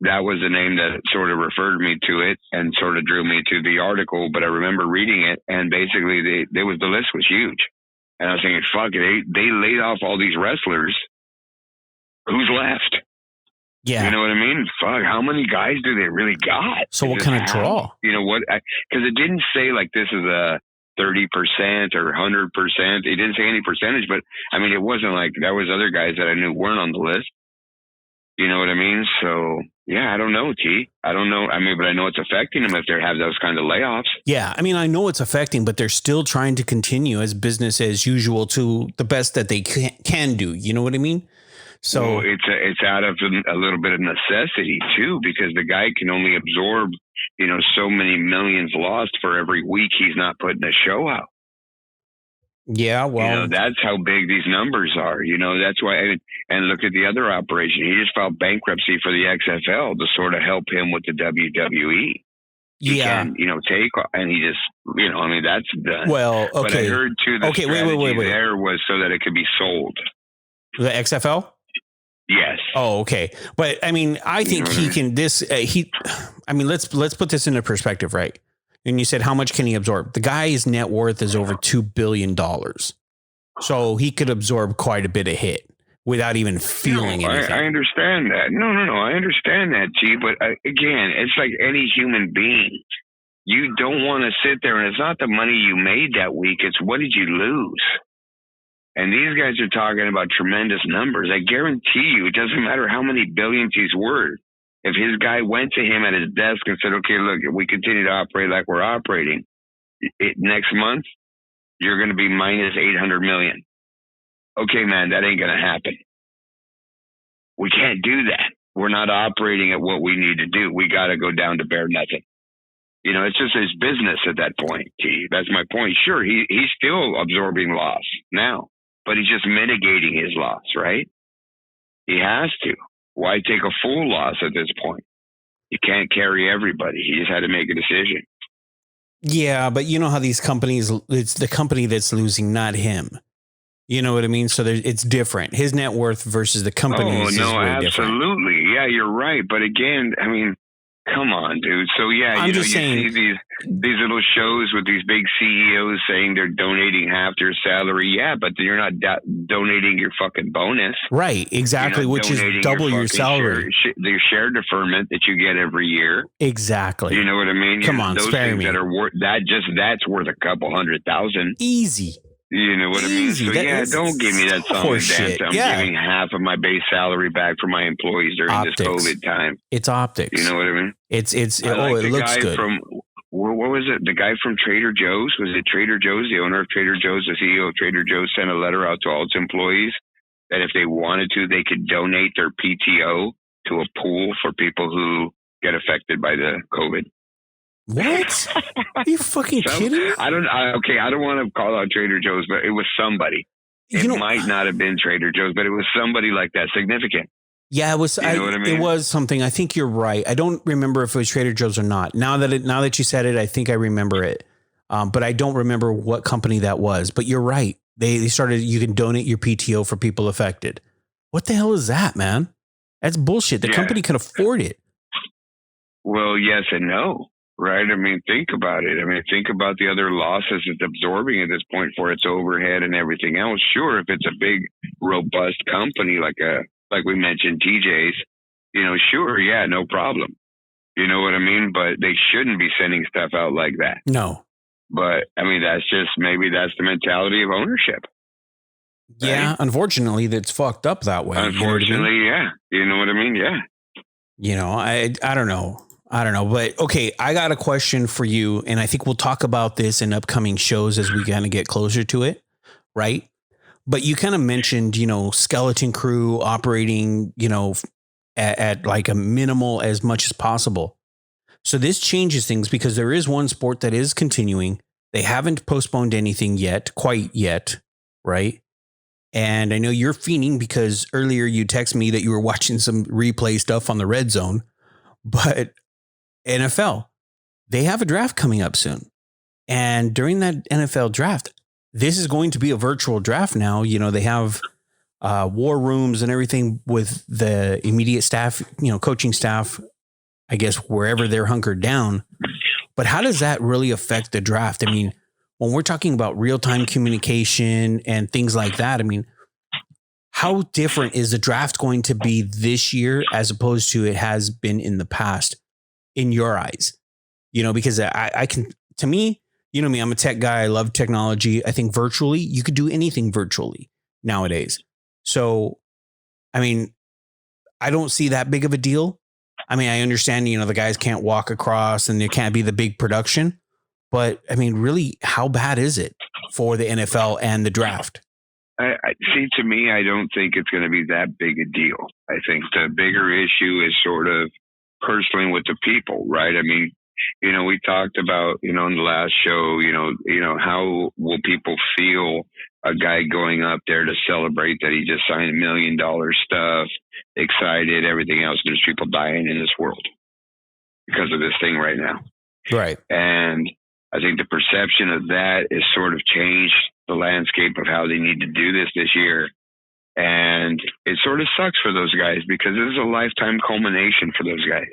[SPEAKER 4] that was the name that sort of referred me to it and sort of drew me to the article, but I remember reading it, and basically the list was huge. And I was thinking, fuck it, they laid off all these wrestlers. Who's left?
[SPEAKER 3] Yeah.
[SPEAKER 4] You know what I mean? Fuck, how many guys do they really got?
[SPEAKER 3] So what kind of draw?
[SPEAKER 4] You know what? Because it didn't say like this is a 30% or 100%. It didn't say any percentage, but I mean, it wasn't like there was other guys that I knew weren't on the list. You know what I mean? So yeah, I don't know, T. I don't know. I mean, but I know it's affecting them if they have those kind of layoffs.
[SPEAKER 3] Yeah. I mean, I know it's affecting, but they're still trying to continue as business as usual to the best that they can do. You know what I mean? So
[SPEAKER 4] well, it's out of a little bit of necessity too, because the guy can only absorb, so many millions lost for every week he's not putting a show out.
[SPEAKER 3] Yeah, well,
[SPEAKER 4] that's how big these numbers are. That's why. And look at the other operation. He just filed bankruptcy for the XFL to sort of help him with the WWE. He can, take, and he just, that's done.
[SPEAKER 3] Well, okay.
[SPEAKER 4] But I heard too. The
[SPEAKER 3] wait.
[SPEAKER 4] There was so that it could be sold.
[SPEAKER 3] The XFL.
[SPEAKER 4] Yes.
[SPEAKER 3] Oh, okay. But I mean, I think he can. Let's put this into perspective, right? And you said, how much can he absorb? The guy's net worth is over $2 billion. So he could absorb quite a bit of hit without even feeling anything.
[SPEAKER 4] I understand that. No. I understand that, G. But again, it's like any human being. You don't want to sit there, and it's not the money you made that week. It's what did you lose? And these guys are talking about tremendous numbers. I guarantee you, it doesn't matter how many billions he's worth. If his guy went to him at his desk and said, okay, look, if we continue to operate like we're operating, next month, you're going to be minus 800 million. Okay, man, that ain't going to happen. We can't do that. We're not operating at what we need to do. We got to go down to bare nothing. It's just his business at that point, T. That's my point. Sure, he's still absorbing loss now, but he's just mitigating his loss, right? He has to. Why take a full loss at this point? You can't carry everybody. He just had to make a decision.
[SPEAKER 3] Yeah, but you know how these companies, it's the company that's losing, not him. You know what I mean? So it's different. His net worth versus the company is really
[SPEAKER 4] absolutely.
[SPEAKER 3] Different.
[SPEAKER 4] Yeah, you're right. But again, I mean, come on, dude. So yeah,
[SPEAKER 3] I'm just saying,
[SPEAKER 4] you see these little shows with these big CEOs saying they're donating half their salary. Yeah, but you're not donating your fucking bonus.
[SPEAKER 3] Right, exactly, which is double your salary.
[SPEAKER 4] The share deferment that you get every year.
[SPEAKER 3] Exactly.
[SPEAKER 4] You know what I mean?
[SPEAKER 3] Come on,
[SPEAKER 4] those
[SPEAKER 3] spare
[SPEAKER 4] things
[SPEAKER 3] me.
[SPEAKER 4] That are worth that's worth a couple $100,000.
[SPEAKER 3] Easy.
[SPEAKER 4] You know what I mean? So don't give me that song and dance. I'm giving half of my base salary back for my employees during this COVID time.
[SPEAKER 3] It's optics.
[SPEAKER 4] You know what I mean?
[SPEAKER 3] It looks good.
[SPEAKER 4] From what was it? The guy from Trader Joe's? Was it Trader Joe's? The owner of Trader Joe's, the CEO of Trader Joe's, sent a letter out to all its employees that if they wanted to, they could donate their PTO to a pool for people who get affected by the COVID.
[SPEAKER 3] What? Are you fucking kidding me?
[SPEAKER 4] I don't want to call out Trader Joe's, but it was somebody. It might not have been Trader Joe's, but it was somebody like that, significant.
[SPEAKER 3] Yeah, it was.
[SPEAKER 4] You know what I mean?
[SPEAKER 3] It was something. I think you're right. I don't remember if it was Trader Joe's or not. Now that you said it, I think I remember it. But I don't remember what company that was. But you're right. They started. You can donate your PTO for people affected. What the hell is that, man? That's bullshit. The company can afford it.
[SPEAKER 4] Well, yes and no. Right? I mean, think about it. I mean, think about the other losses it's absorbing at this point for its overhead and everything else. Sure, if it's a big, robust company like we mentioned, TJ's, sure, yeah, no problem. You know what I mean? But they shouldn't be sending stuff out like that.
[SPEAKER 3] No.
[SPEAKER 4] But I mean, maybe that's the mentality of ownership.
[SPEAKER 3] Yeah,
[SPEAKER 4] right?
[SPEAKER 3] Unfortunately, that's fucked up that way.
[SPEAKER 4] Unfortunately, yeah. You know what I mean? Yeah.
[SPEAKER 3] I don't know. But okay, I got a question for you. And I think we'll talk about this in upcoming shows as we kind of get closer to it. Right. But you kind of mentioned, skeleton crew operating, at like a minimal as much as possible. So this changes things because there is one sport that is continuing. They haven't postponed anything quite yet. Right. And I know you're fiending because earlier you texted me that you were watching some replay stuff on the Red Zone, but NFL, they have a draft coming up soon. And during that NFL draft, this is going to be a virtual draft now. They have war rooms and everything with the immediate staff, coaching staff, I guess, wherever they're hunkered down. But how does that really affect the draft? I mean, when we're talking about real-time communication and things like that, I mean, how different is the draft going to be this year as opposed to it has been in the past in your eyes? Because I can, to me, me, I'm a tech guy. I love technology. I think virtually you could do anything virtually nowadays. So, I mean, I don't see that big of a deal. I mean, I understand, the guys can't walk across and there can't be the big production. But I mean, really, how bad is it for the NFL and the draft?
[SPEAKER 4] I see, to me, I don't think it's going to be that big a deal. I think the bigger issue is sort of personally with the people, right? I mean, we talked about, in the last show, how will people feel a guy going up there to celebrate that he just signed $1 million stuff, excited, everything else. There's people dying in this world because of this thing right now.
[SPEAKER 3] Right.
[SPEAKER 4] And I think the perception of that is sort of changed the landscape of how they need to do this year. And it sort of sucks for those guys because this is a lifetime culmination for those guys.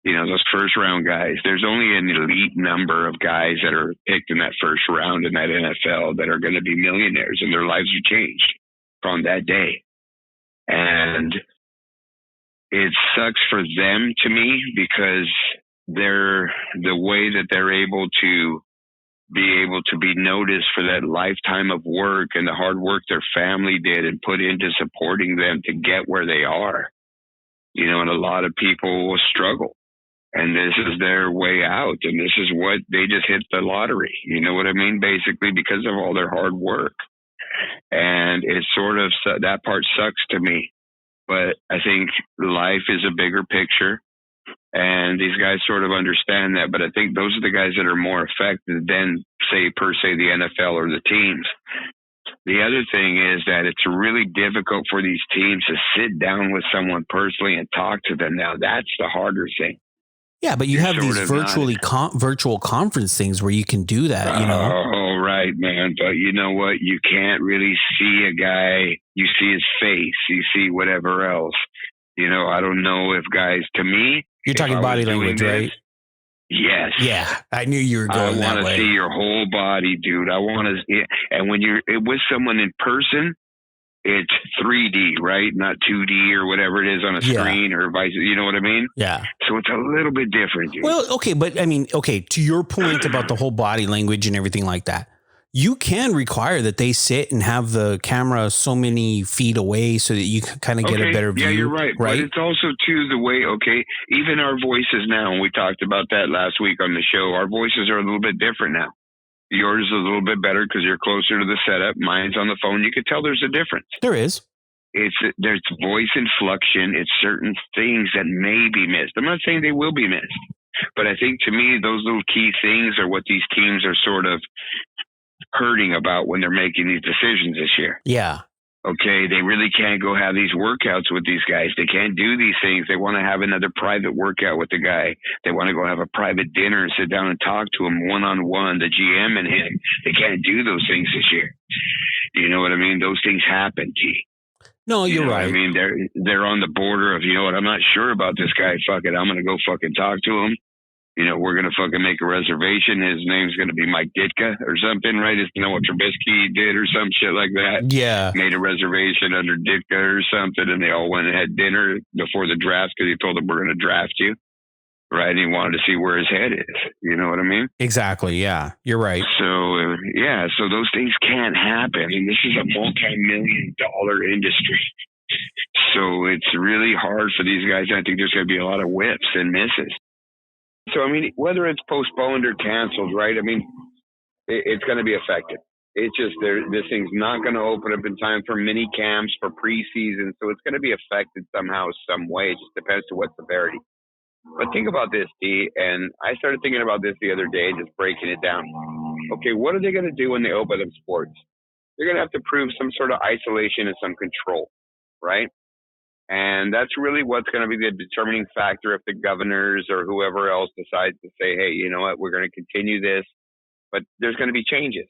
[SPEAKER 4] Those first round guys, there's only an elite number of guys that are picked in that first round in that NFL that are going to be millionaires and their lives are changed from that day. And it sucks for them, to me, because the way that they're able to be noticed for that lifetime of work and the hard work their family did and put into supporting them to get where they are. And a lot of people will struggle. And this is their way out. And this is what they just hit the lottery. You know what I mean? Basically, because of all their hard work. And it's sort of, that part sucks to me. But I think life is a bigger picture. And these guys sort of understand that. But I think those are the guys that are more affected than, per se, the NFL or the teams. The other thing is that it's really difficult for these teams to sit down with someone personally and talk to them. Now, that's the harder thing.
[SPEAKER 3] Yeah, but you have these virtual conference things where you can do that,
[SPEAKER 4] Oh, right, man. But you know what? You can't really see a guy. You see his face. You see whatever else. I don't know if guys, to me.
[SPEAKER 3] You're talking body language, right?
[SPEAKER 4] Yes.
[SPEAKER 3] Yeah, I knew you were going that way.
[SPEAKER 4] I want to see your whole body, dude. I want to. And when you're with someone in person, it's 3D, right? Not 2D or whatever it is on a screen or vice. You know what I mean?
[SPEAKER 3] Yeah.
[SPEAKER 4] So it's a little bit different, dude.
[SPEAKER 3] Well, okay. But I mean, okay, to your point about the whole body language and everything like that, you can require that they sit and have the camera so many feet away so that you can kind of get a better view.
[SPEAKER 4] Yeah, you're right. But it's also too the way, even our voices now, and we talked about that last week on the show, our voices are a little bit different now. Yours is a little bit better because you're closer to the setup. Mine's on the phone. You could tell there's a difference.
[SPEAKER 3] There is.
[SPEAKER 4] There's voice inflection. It's certain things that may be missed. I'm not saying they will be missed, but I think to me, those little key things are what these teams are sort of hurting about when they're making these decisions this year.
[SPEAKER 3] Yeah.
[SPEAKER 4] Okay, they really can't go have these workouts with these guys. They can't do these things. They want to have another private workout with the guy. They want to go have a private dinner and sit down and talk to him one-on-one, the GM and him. They can't do those things this year. You know what I mean? Those things happen, G.
[SPEAKER 3] No, you're right.
[SPEAKER 4] I mean, they're on the border of, you know what, I'm not sure about this guy. Fuck it, I'm going to go fucking talk to him. You know, we're going to fucking make a reservation. His name's going to be Mike Ditka or something, right? It's, you know, what Trubisky did or some shit like that.
[SPEAKER 3] Yeah.
[SPEAKER 4] Made a reservation under Ditka or something, and they all went and had dinner before the draft because he told them we're going to draft you, right? And he wanted to see where his head is. You know what I mean?
[SPEAKER 3] Exactly. Yeah, you're right.
[SPEAKER 4] So, so those things can't happen. I mean, this is a multi-million-dollar industry. So it's really hard for these guys. I think there's going to be a lot of whips and misses. So, I mean, whether it's postponed or canceled, right? I mean, it's going to be affected. It's just this thing's not going to open up in time for mini camps, for preseason. So it's going to be affected somehow, some way. It just depends to what severity. But think about this, D, and I started thinking about this the other day, just breaking it down. Okay, what are they going to do when they open up sports? They're going to have to prove some sort of isolation and some control, right? And that's really what's going to be the determining factor if the governors or whoever else decides to say, hey, you know what, we're going to continue this, but there's going to be changes.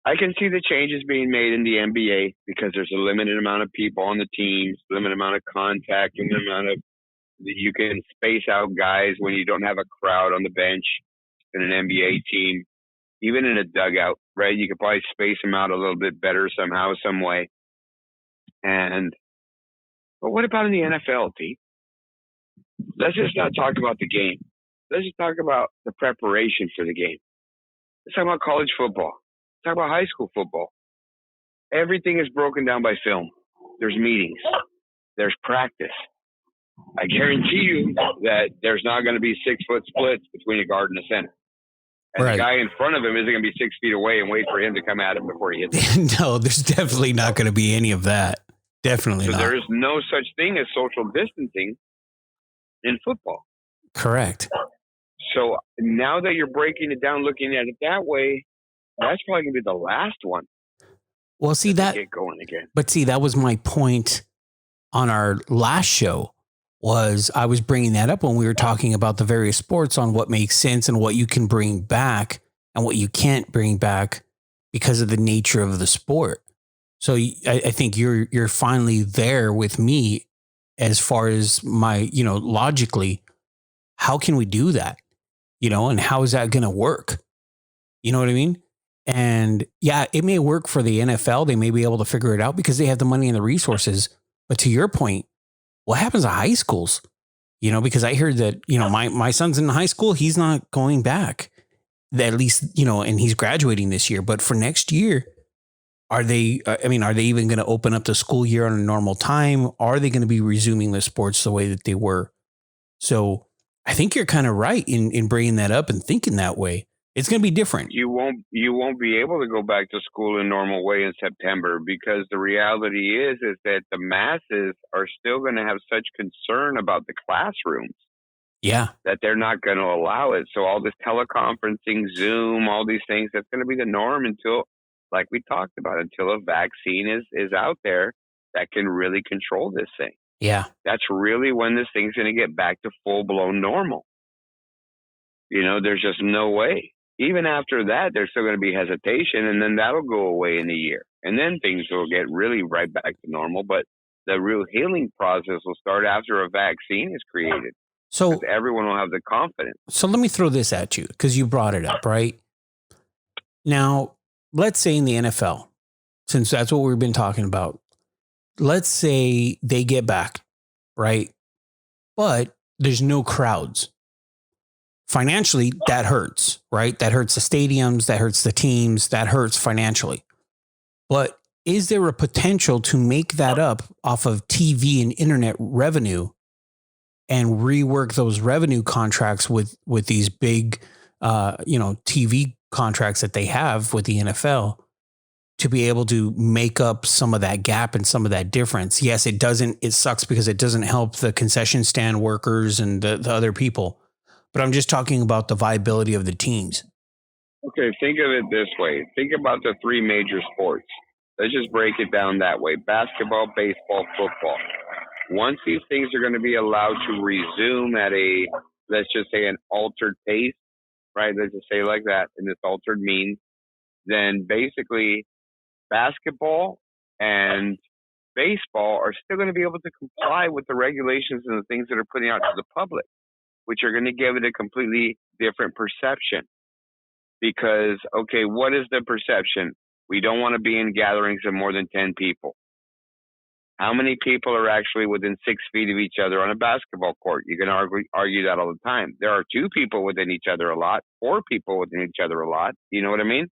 [SPEAKER 4] I can see the changes being made in the NBA because there's a limited amount of people on the teams, limited amount of contact, limited amount of, you can space out guys when you don't have a crowd on the bench in an NBA team, even in a dugout, right? You could probably space them out a little bit better somehow, some way. But what about in the NFL, Pete? Let's just not talk about the game. Let's just talk about the preparation for the game. Let's talk about college football. Let's talk about high school football. Everything is broken down by film. There's meetings. There's practice. I guarantee you that there's not going to be 6-foot splits between a guard and a center. And the guy in front of him isn't going to be 6 feet away and wait for him to come at him before he hits him.
[SPEAKER 3] No, there's definitely not going to be any of that. Definitely not.
[SPEAKER 4] There is no such thing as social distancing in football.
[SPEAKER 3] Correct.
[SPEAKER 4] So now that you're breaking it down, looking at it that way, that's probably going to be the last one.
[SPEAKER 3] Well, see that
[SPEAKER 4] get going again.
[SPEAKER 3] But see, that was my point on our last show. Was I was bringing that up when we were talking about the various sports on what makes sense and what you can bring back and what you can't bring back because of the nature of the sport. So I think you're finally there with me as far as my, logically, how can we do that? And how is that going to work? You know what I mean? And yeah, it may work for the NFL. They may be able to figure it out because they have the money and the resources. But to your point, what happens to high schools? Because I heard that, my son's in high school. He's not going back, at least, and he's graduating this year. But for next year, are they even going to open up the school year on a normal time? Are they going to be resuming the sports the way that they were? So I think you're kind of right in bringing that up and thinking that way. It's going to be different.
[SPEAKER 4] You won't be able to go back to school in a normal way in September because the reality is that the masses are still going to have such concern about the classrooms.
[SPEAKER 3] Yeah.
[SPEAKER 4] That they're not going to allow it. So all this teleconferencing, Zoom, all these things, that's going to be the norm until, like we talked about, until a vaccine is out there that can really control this thing.
[SPEAKER 3] Yeah.
[SPEAKER 4] That's really when this thing's going to get back to full-blown normal. There's just no way. Even after that, there's still going to be hesitation, and then that'll go away in a year. And then things will get really right back to normal. But the real healing process will start after a vaccine is created. So everyone will have the confidence.
[SPEAKER 3] So let me throw this at you because you brought it up, right? Now, let's say in the NFL, since that's what we've been talking about, let's say they get back, right? But there's no crowds financially, that hurts, right? That hurts the stadiums, that hurts the teams, that hurts financially. But is there a potential to make that up off of TV and internet revenue and rework those revenue contracts with these big, TV contracts that they have with the NFL to be able to make up some of that gap and some of that difference? Yes, it sucks because it doesn't help the concession stand workers and the other people. But I'm just talking about the viability of the teams.
[SPEAKER 4] Okay, think of it this way. Think about the three major sports. Let's just break it down that way. Basketball, baseball, football. Once these things are going to be allowed to resume at let's just say an altered pace, right? Let's just say like that, in this altered means, then basically basketball and baseball are still going to be able to comply with the regulations and the things that are putting out to the public, which are going to give it a completely different perception. Because, okay, what is the perception? We don't want to be in gatherings of more than 10 people. How many people are actually within 6 feet of each other on a basketball court? You can argue that all the time. There are 2 people within each other a lot, 4 people within each other a lot. You know what I mean?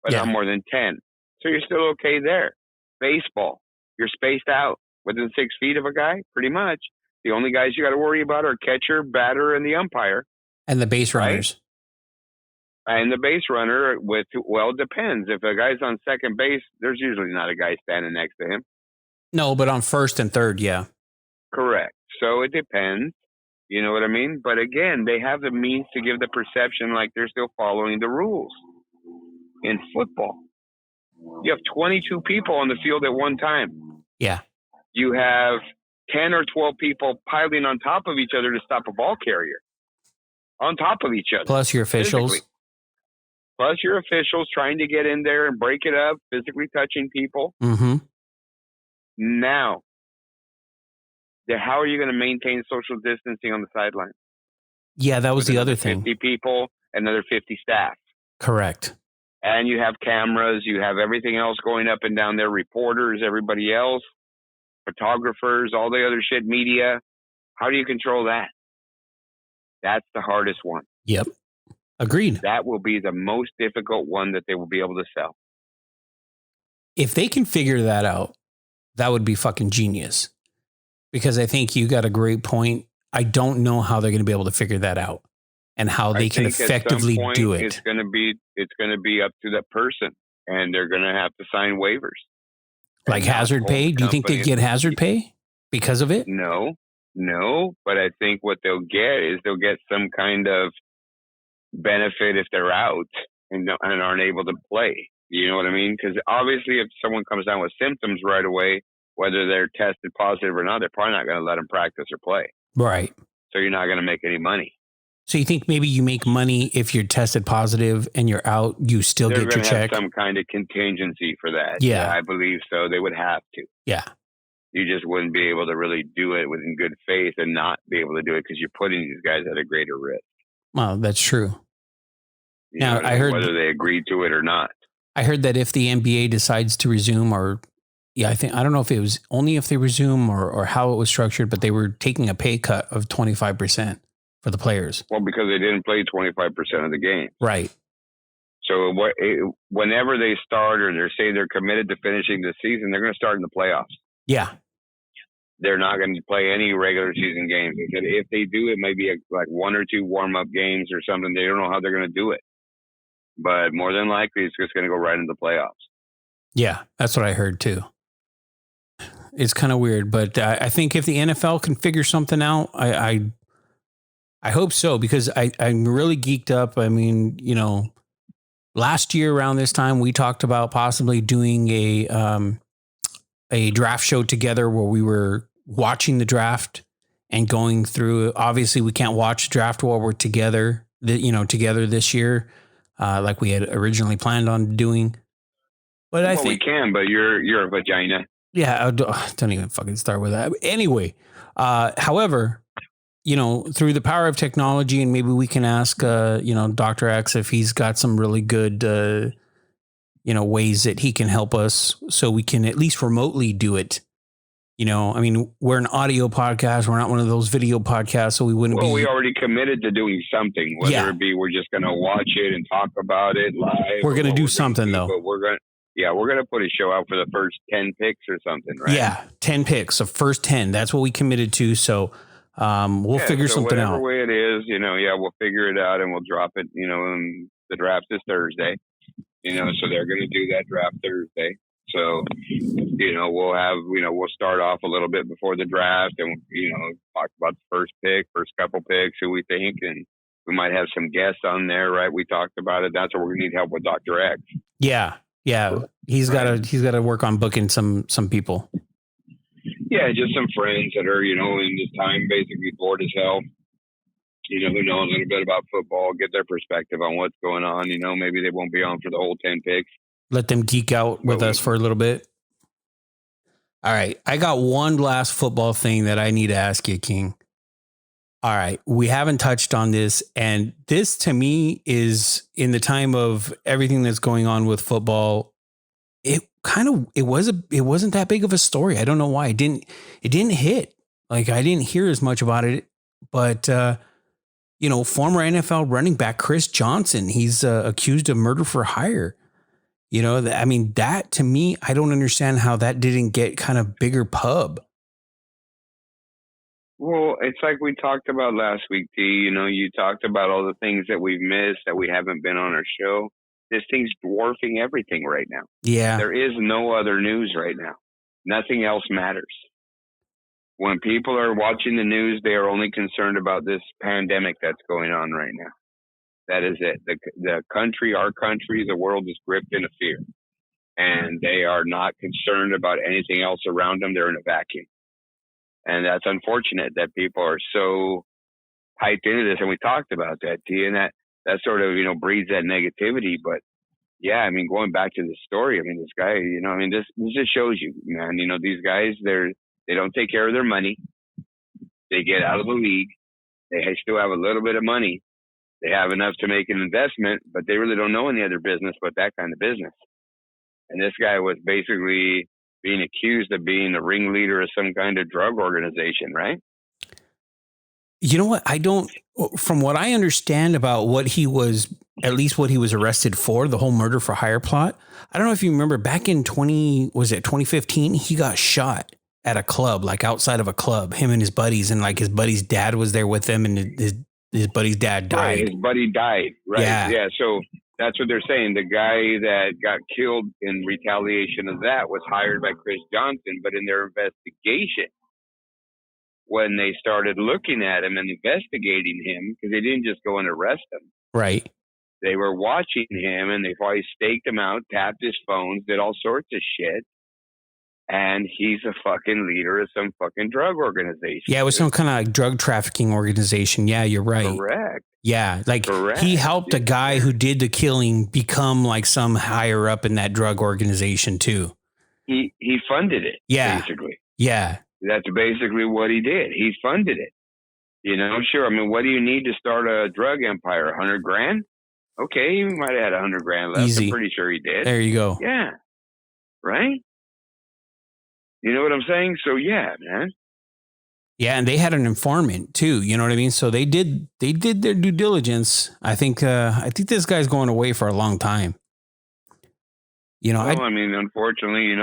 [SPEAKER 4] But not more than 10. So you're still okay there. Baseball, you're spaced out within 6 feet of a guy, pretty much. The only guys you got to worry about are catcher, batter, and the umpire.
[SPEAKER 3] And the base runners.
[SPEAKER 4] Right? And the base runner it depends. If a guy's on second base, there's usually not a guy standing next to him.
[SPEAKER 3] No, but on first and third, yeah.
[SPEAKER 4] Correct. So it depends. You know what I mean? But again, they have the means to give the perception like they're still following the rules. In football, you have 22 people on the field at one time.
[SPEAKER 3] Yeah.
[SPEAKER 4] You have 10 or 12 people piling on top of each other to stop a ball carrier. On top of each other.
[SPEAKER 3] Plus your officials.
[SPEAKER 4] Physically. Plus your officials trying to get in there and break it up, physically touching people.
[SPEAKER 3] Mm-hmm.
[SPEAKER 4] Now, how are you going to maintain social distancing on the sideline?
[SPEAKER 3] Yeah, that was the other thing.
[SPEAKER 4] 50 people, another 50 staff.
[SPEAKER 3] Correct.
[SPEAKER 4] And you have cameras, you have everything else going up and down there, reporters, everybody else, photographers, all the other shit, media. How do you control that? That's the hardest one.
[SPEAKER 3] Yep. Agreed.
[SPEAKER 4] That will be the most difficult one that they will be able to sell.
[SPEAKER 3] If they can figure that out, that would be fucking genius. Because I think you got a great point. I don't know how they're going to be able to figure that out and how they can effectively do it.
[SPEAKER 4] It's going to be up to that person, and they're going to have to sign waivers.
[SPEAKER 3] Like hazard pay? Do you think they get hazard pay because of it?
[SPEAKER 4] No. But I think what they'll get some kind of benefit if they're out and aren't able to play. You know what I mean? Because obviously, if someone comes down with symptoms right away, whether they're tested positive or not, they're probably not going to let them practice or play.
[SPEAKER 3] Right.
[SPEAKER 4] So you're not going to make any money.
[SPEAKER 3] So you think maybe you make money if you're tested positive and you're out, you still get your check?
[SPEAKER 4] Have some kind of contingency for that.
[SPEAKER 3] Yeah,
[SPEAKER 4] I believe so. They would have to.
[SPEAKER 3] Yeah.
[SPEAKER 4] You just wouldn't be able to really do it within good faith and not be able to do it because you're putting these guys at a greater risk.
[SPEAKER 3] Well, that's true.
[SPEAKER 4] Now, I heard whether they agreed to it or not.
[SPEAKER 3] I heard that if the NBA decides to resume I don't know if it was only if they resume or how it was structured, but they were taking a pay cut of 25% for the players.
[SPEAKER 4] Well, because they didn't play 25% of the game.
[SPEAKER 3] Right.
[SPEAKER 4] So whenever they start or they say they're committed to finishing the season, they're going to start in the playoffs.
[SPEAKER 3] Yeah.
[SPEAKER 4] They're not going to play any regular season games. If they do, it may be like 1 or 2 warm-up games or something. They don't know how they're going to do it. But more than likely, it's just going to go right into the playoffs.
[SPEAKER 3] Yeah, that's what I heard too. It's kind of weird, but I think if the NFL can figure something out, I hope so, because I'm really geeked up. I mean, last year around this time, we talked about possibly doing a draft show together where we were watching the draft and going through. Obviously, we can't watch draft while we're together this year, like we had originally planned on doing. But I think
[SPEAKER 4] we can, but you're a vagina.
[SPEAKER 3] Yeah, don't even fucking start with that. Anyway, however, through the power of technology, and maybe we can ask, Dr. X if he's got some really good, ways that he can help us so we can at least remotely do it You know, I mean, we're an audio podcast. We're not one of those video podcasts, so we wouldn't be.
[SPEAKER 4] Well, we already committed to doing something, whether it be we're just going to watch it and talk about it live.
[SPEAKER 3] We're going to do something, though.
[SPEAKER 4] But we're going to put a show out for the first 10 picks or something, right?
[SPEAKER 3] Yeah, 10 picks, the first 10. That's what we committed to. So we'll figure something out.
[SPEAKER 4] Whatever way it is, we'll figure it out and we'll drop it, and the draft is Thursday, so they're going to do that draft Thursday. So, we'll start off a little bit before the draft and, talk about the first couple picks, who we think, and we might have some guests on there, right? We talked about it. That's where we're going to need help with Dr. X.
[SPEAKER 3] Yeah. He's got to work on booking some people.
[SPEAKER 4] Yeah. Just some friends that are, in this time, basically bored as hell, who know a little bit about football, get their perspective on what's going on. Maybe they won't be on for the whole 10 picks.
[SPEAKER 3] Let them geek out with us for a little bit. All right. I got one last football thing that I need to ask you, King. All right. We haven't touched on this. And this to me is, in the time of everything that's going on with football, it wasn't that big of a story. I don't know why it didn't hit. Like, I didn't hear as much about it, but, former NFL running back Chris Johnson, he's accused of murder for hire. That to me, I don't understand how that didn't get kind of bigger pub.
[SPEAKER 4] Well, it's like we talked about last week, T. You talked about all the things that we've missed, that we haven't been on our show. This thing's dwarfing everything right now.
[SPEAKER 3] Yeah.
[SPEAKER 4] There is no other news right now. Nothing else matters. When people are watching the news, they are only concerned about this pandemic that's going on right now. That is it. The country, our country, the world is gripped in a fear. And they are not concerned about anything else around them. They're in a vacuum. And that's unfortunate that people are so hyped into this. And we talked about that, T, and that sort of, breeds that negativity. But yeah, going back to the story, this guy, this just shows you, man, these guys, they don't take care of their money. They get out of the league. They still have a little bit of money. They have enough to make an investment, but they really don't know any other business but that kind of business. And this guy was basically being accused of being the ringleader of some kind of drug organization, right?
[SPEAKER 3] You know what? From what I understand about what he was arrested for, the whole murder for hire plot. I don't know if you remember back in 2015, he got shot at a club, like outside of a club, him and his buddies, and like his buddy's dad was there with him, and his buddy's dad died.
[SPEAKER 4] Right, his buddy died. Right. Yeah. So that's what they're saying. The guy that got killed in retaliation of that was hired by Chris Johnson, but in their investigation, when they started looking at him and investigating him, because they didn't just go and arrest him.
[SPEAKER 3] Right.
[SPEAKER 4] They were watching him, and they probably staked him out, tapped his phones, did all sorts of shit. And he's a fucking leader of some fucking drug organization.
[SPEAKER 3] Yeah, it was some kind of like drug trafficking organization. Yeah, you're right.
[SPEAKER 4] Correct.
[SPEAKER 3] Yeah, he helped a guy who did the killing become like some higher up in that drug organization too.
[SPEAKER 4] He funded it.
[SPEAKER 3] Yeah.
[SPEAKER 4] Basically.
[SPEAKER 3] Yeah.
[SPEAKER 4] That's basically what he did. He funded it. Sure. What do you need to start a drug empire? $100,000? Okay, he might have had $100,000 left.
[SPEAKER 3] Easy.
[SPEAKER 4] I'm pretty sure he did.
[SPEAKER 3] There you go.
[SPEAKER 4] Yeah. Right? You know what I'm saying? So yeah, man.
[SPEAKER 3] Yeah, and they had an informant too. You know what I mean? So they did their due diligence. I think this guy's going away for a long time.
[SPEAKER 4] Unfortunately,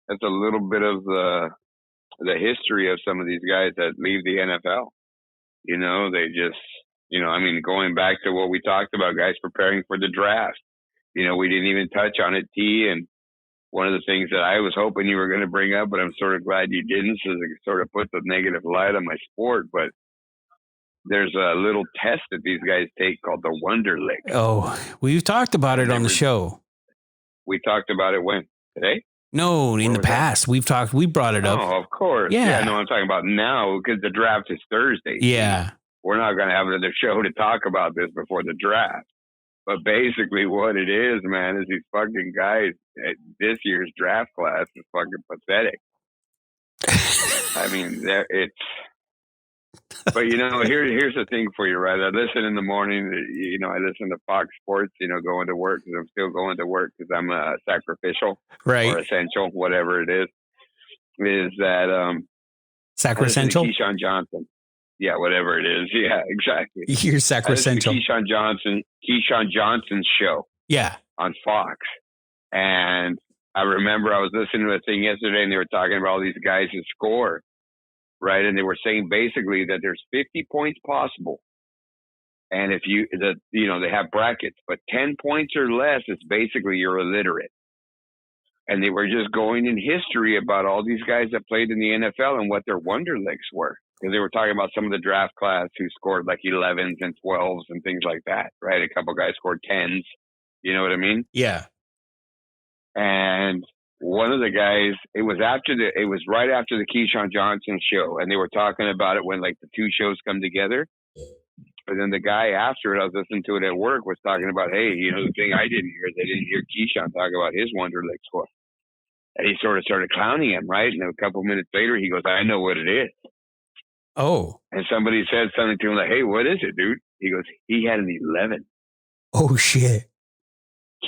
[SPEAKER 4] that's a little bit of the history of some of these guys that leave the NFL. They just, going back to what we talked about, guys preparing for the draft. We didn't even touch on it, T, and one of the things that I was hoping you were going to bring up, but I'm sort of glad you didn't, so it sort of put the negative light on my sport. But there's a little test that these guys take called the wonderlic.
[SPEAKER 3] Oh, we've talked about it on the show.
[SPEAKER 4] We talked about it when? Today?
[SPEAKER 3] No, in the past. We brought it up.
[SPEAKER 4] Oh, of course. Yeah, no, I'm talking about now because the draft is Thursday.
[SPEAKER 3] Yeah.
[SPEAKER 4] We're not going to have another show to talk about this before the draft. But basically what it is, man, is these fucking guys at this year's draft class is fucking pathetic. But here's the thing for you, right? I listen in the morning, I listen to Fox Sports, going to work because I'm still going to work because I'm sacrificial,
[SPEAKER 3] right,
[SPEAKER 4] or essential, whatever it is. is that
[SPEAKER 3] Sacrosanto?
[SPEAKER 4] Keyshawn Johnson. Yeah, whatever it is. Yeah, exactly.
[SPEAKER 3] You're Sacrosanto.
[SPEAKER 4] Keyshawn Johnson's show.
[SPEAKER 3] Yeah.
[SPEAKER 4] On Fox. And I remember I was listening to a thing yesterday and they were talking about all these guys who score, right? And they were saying basically that there's 50 points possible. And if they have brackets, but 10 points or less, it's basically you're illiterate. And they were just going in history about all these guys that played in the NFL and what their wonderlicks were. Because they were talking about some of the draft class who scored like 11s and 12s and things like that, right? A couple guys scored 10s. You know what I mean?
[SPEAKER 3] Yeah.
[SPEAKER 4] And one of the guys, it was right after the Keyshawn Johnson show. And they were talking about it when like the two shows come together. But then the guy after it, I was listening to it at work, was talking about, hey, the thing I didn't hear, they didn't hear Keyshawn talk about his wonderlic score. And he sort of started clowning him, right? And a couple minutes later, he goes, I know what it is.
[SPEAKER 3] Oh.
[SPEAKER 4] And somebody said something to him like, hey, what is it, dude? He goes, he had an 11.
[SPEAKER 3] Oh, shit.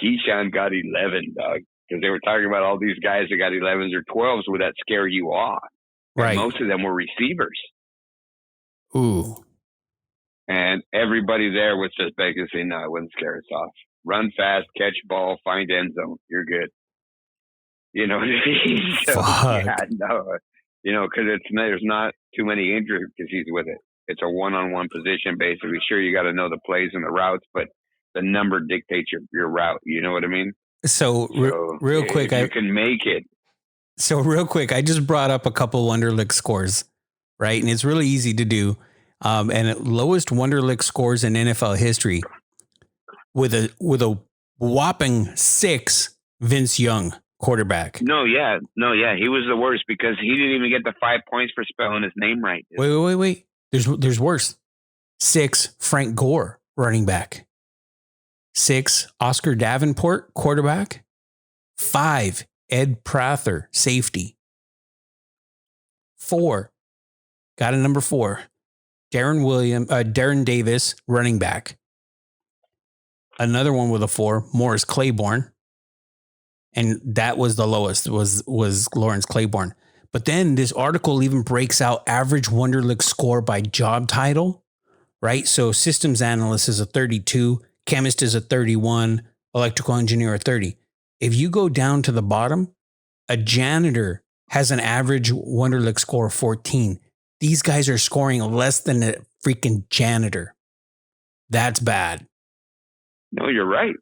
[SPEAKER 4] Keyshawn got 11, dog. Because they were talking about all these guys that got 11s or 12s. Would that scare you off?
[SPEAKER 3] Right.
[SPEAKER 4] And most of them were receivers.
[SPEAKER 3] Ooh.
[SPEAKER 4] And everybody there was just basically saying, no, it wouldn't scare us off. Run fast, catch ball, find end zone. You're good. You know what I mean? So,
[SPEAKER 3] fuck.
[SPEAKER 4] Yeah, no. Because there's not too many intricacies with it. It's a one-on-one position, basically. Sure, you got to know the plays and the routes, but the number dictates your route. You know what I mean?
[SPEAKER 3] So real quick,
[SPEAKER 4] you can make it.
[SPEAKER 3] So real quick, I just brought up a couple Wonderlic scores, right? And it's really easy to do. And lowest Wonderlic scores in NFL history with a whopping 6, Vince Young, quarterback.
[SPEAKER 4] No, yeah. He was the worst because he didn't even get the 5 points for spelling his name right.
[SPEAKER 3] Wait. There's worse. 6, Frank Gore, running back. 6, Oscar Davenport, quarterback. 5, Ed Prather, safety. 4, got a number 4. Darren Davis, running back. Another one with a 4, Morris Claiborne. And that was the lowest, was Lawrence Claiborne. But then this article even breaks out average Wonderlic score by job title, right? So systems analyst is a 32, chemist is a 31, electrical engineer a 30. If you go down to the bottom, a janitor has an average Wonderlic score of 14. These guys are scoring less than a freaking janitor. That's bad.
[SPEAKER 4] No, you're right.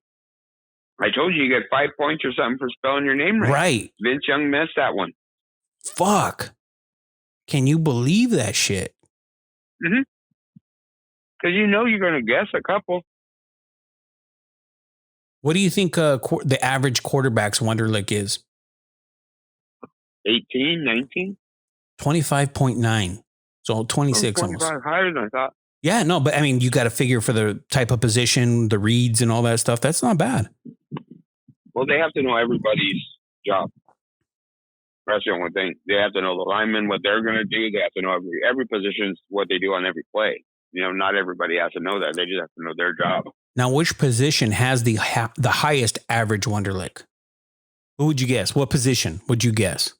[SPEAKER 4] I told you get 5 points or something for spelling your name right.
[SPEAKER 3] Right.
[SPEAKER 4] Vince Young missed that one.
[SPEAKER 3] Fuck. Can you believe that shit?
[SPEAKER 4] Mm-hmm. Because you're going to guess a couple.
[SPEAKER 3] What do you think the average quarterback's Wonderlic is?
[SPEAKER 4] 18, 19?
[SPEAKER 3] 25.9. So 26 almost.
[SPEAKER 4] Higher than I thought.
[SPEAKER 3] Yeah, no, but I mean, you got to figure for the type of position, the reads and all that stuff. That's not bad.
[SPEAKER 4] Well, they have to know everybody's job. That's the only thing. They have to know the linemen, what they're going to do. They have to know every position, what they do on every play. Not everybody has to know that. They just have to know their job.
[SPEAKER 3] Now, which position has the highest average Wonderlic? Who would you guess? What position would you guess?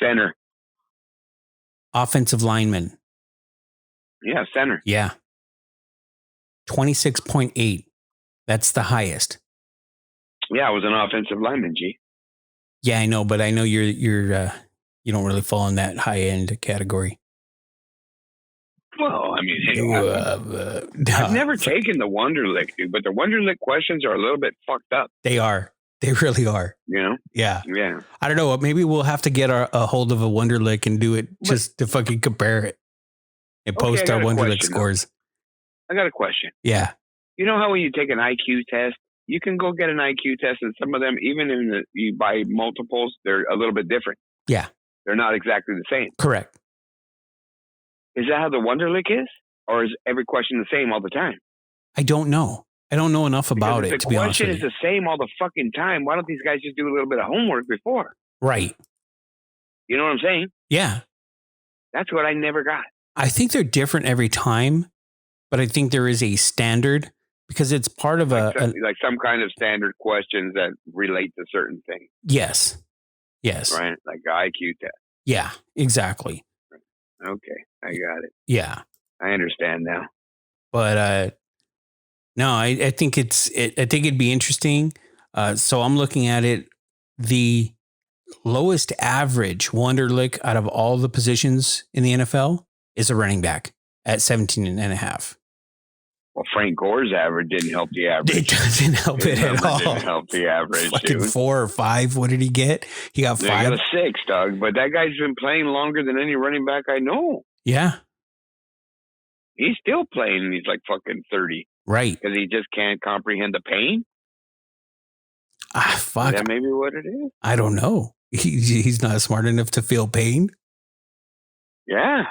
[SPEAKER 4] Center.
[SPEAKER 3] Offensive lineman.
[SPEAKER 4] Yeah, center.
[SPEAKER 3] Yeah. 26.8. That's the highest.
[SPEAKER 4] Yeah, I was an offensive lineman, G.
[SPEAKER 3] Yeah, I know, but I know you're you don't really fall in that high end category.
[SPEAKER 4] Well, I mean, hey, I've never taken the Wonderlic, dude, but the Wonderlic questions are a little bit fucked up.
[SPEAKER 3] They are. They really are. Yeah.
[SPEAKER 4] Yeah.
[SPEAKER 3] I don't know. Maybe we'll have to get a hold of a Wonderlic and do it just to fucking compare it and post our Wonderlic scores.
[SPEAKER 4] I got a question.
[SPEAKER 3] Yeah.
[SPEAKER 4] You know how when you take an IQ test, you can go get an IQ test, and some of them, even you buy multiples, they're a little bit different.
[SPEAKER 3] Yeah.
[SPEAKER 4] They're not exactly the same.
[SPEAKER 3] Correct.
[SPEAKER 4] Is that how the Wonderlic is? Or is every question the same all the time?
[SPEAKER 3] I don't know. I don't know enough about it, to be honest with you.
[SPEAKER 4] The question is the same all the fucking time. Why don't these guys just do a little bit of homework before?
[SPEAKER 3] Right.
[SPEAKER 4] You know what I'm saying?
[SPEAKER 3] Yeah.
[SPEAKER 4] That's what I never got.
[SPEAKER 3] I think they're different every time, but I think there is a standard because it's part of
[SPEAKER 4] like some kind of standard questions that relate to certain things.
[SPEAKER 3] Yes. Yes.
[SPEAKER 4] Right? Like IQ test.
[SPEAKER 3] Yeah, exactly.
[SPEAKER 4] Okay, I got it.
[SPEAKER 3] Yeah.
[SPEAKER 4] I understand now.
[SPEAKER 3] But no, I think I think it'd be interesting. So I'm looking at it. The lowest average wonderlic out of all the positions in the NFL is a running back at 17.5.
[SPEAKER 4] Well, Frank Gore's average didn't help the average.
[SPEAKER 3] It doesn't help
[SPEAKER 4] His
[SPEAKER 3] it at all.
[SPEAKER 4] Didn't help the average.
[SPEAKER 3] Fucking
[SPEAKER 4] dude.
[SPEAKER 3] 4 or 5. What did he get? He got 5.
[SPEAKER 4] He got a 6, Doug. But that guy's been playing longer than any running back I know.
[SPEAKER 3] Yeah.
[SPEAKER 4] He's still playing, and he's like fucking 30.
[SPEAKER 3] Right.
[SPEAKER 4] Because he just can't comprehend the pain.
[SPEAKER 3] Fuck.
[SPEAKER 4] Is that maybe what it is?
[SPEAKER 3] I don't know. He's not smart enough to feel pain.
[SPEAKER 4] Yeah.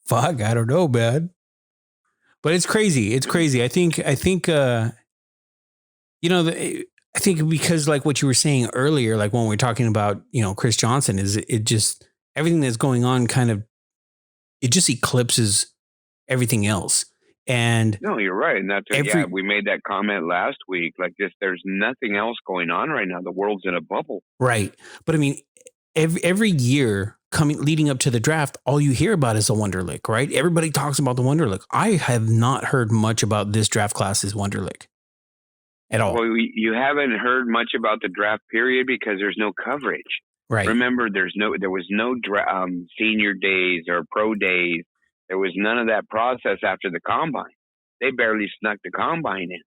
[SPEAKER 3] Fuck. I don't know, man. But it's crazy. It's crazy. I think, you know, I think because like what you were saying earlier, like when we're talking about, you know, Chris Johnson, is it just everything that's going on kind of, it just eclipses everything else. And
[SPEAKER 4] no, you're right. And that's we made that comment last week. Like just there's nothing else going on right now. The world's in a bubble.
[SPEAKER 3] Right. But I mean, every year leading up to the draft, all you hear about is a Wonderlic, right? Everybody talks about the Wonderlic. I have not heard much about this draft class's Wonderlic at all.
[SPEAKER 4] Well, you haven't heard much about the draft period because there's no coverage.
[SPEAKER 3] Right.
[SPEAKER 4] Remember, there was no senior days or pro days. There was none of that process after the combine. They barely snuck the combine in.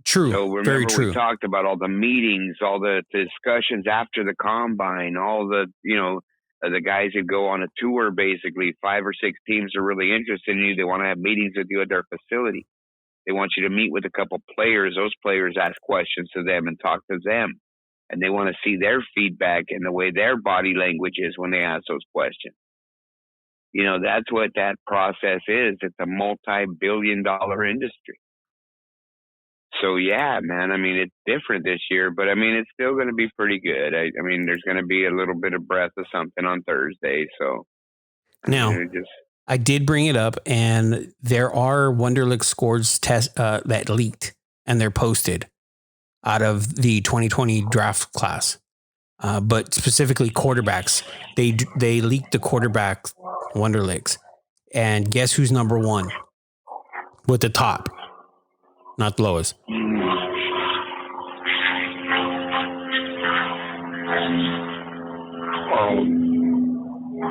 [SPEAKER 3] True.
[SPEAKER 4] So remember,
[SPEAKER 3] very true.
[SPEAKER 4] We talked about all the meetings, all the discussions after the combine, all the, you know, the guys that go on a tour, basically 5 or 6 teams are really interested in you. They want to have meetings with you at their facility. They want you to meet with a couple players. Those players ask questions to them and talk to them. And they want to see their feedback and the way their body language is when they ask those questions. You know, that's what that process is. It's a multi-billion-dollar industry. So, yeah, man, I mean, it's different this year, but I mean, it's still going to be pretty good. I mean, there's going to be a little bit of breath of something on Thursday. So
[SPEAKER 3] now, I did bring it up, and there are Wonderlic scores that leaked, and they're posted out of the 2020 draft class. But specifically quarterbacks, they leaked the quarterback Wonderlics, and guess who's number 1 with the top, not the lowest.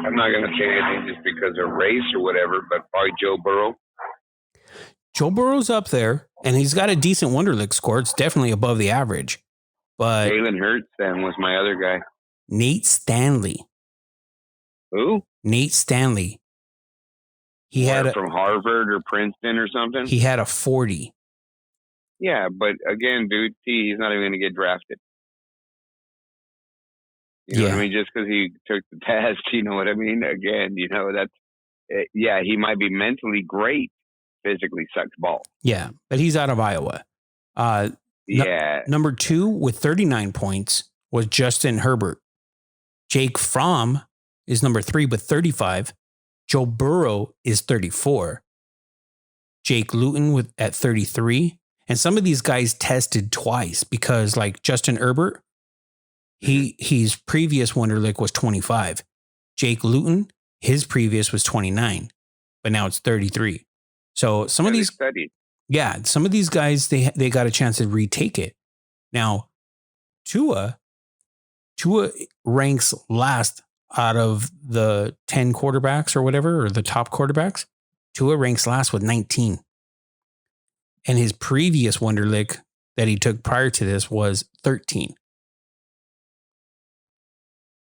[SPEAKER 4] I'm not going to say anything just because of race or whatever, but probably Joe Burrow.
[SPEAKER 3] Joe Burrow's up there, and he's got a decent Wonderlic score. It's definitely above the average. But
[SPEAKER 4] Jalen Hurts then was my other guy.
[SPEAKER 3] Nate Stanley.
[SPEAKER 4] Who?
[SPEAKER 3] Nate Stanley. He had
[SPEAKER 4] from Harvard or Princeton or something.
[SPEAKER 3] He had a 40.
[SPEAKER 4] Yeah, but again, dude, he's not even going to get drafted. You know what I mean? Just because he took the test, you know what I mean? Again, you know, that's, yeah, he might be mentally great, physically sucks ball.
[SPEAKER 3] Yeah, but he's out of Iowa. Number 2 with 39 points was Justin Herbert. Jake Fromm is number 3 with 35. Joe Burrow is 34. Jake Luton at 33. And some of these guys tested twice because like Justin Herbert, his previous Wonderlic was 25. Jake Luton, his previous was 29, but now it's 33. So some of these
[SPEAKER 4] studied.
[SPEAKER 3] Yeah, some of these guys, they got a chance to retake it. Now, Tua ranks last out of the 10 quarterbacks or whatever, or the top quarterbacks. Tua ranks last with 19. And his previous Wonderlic that he took prior to this was 13.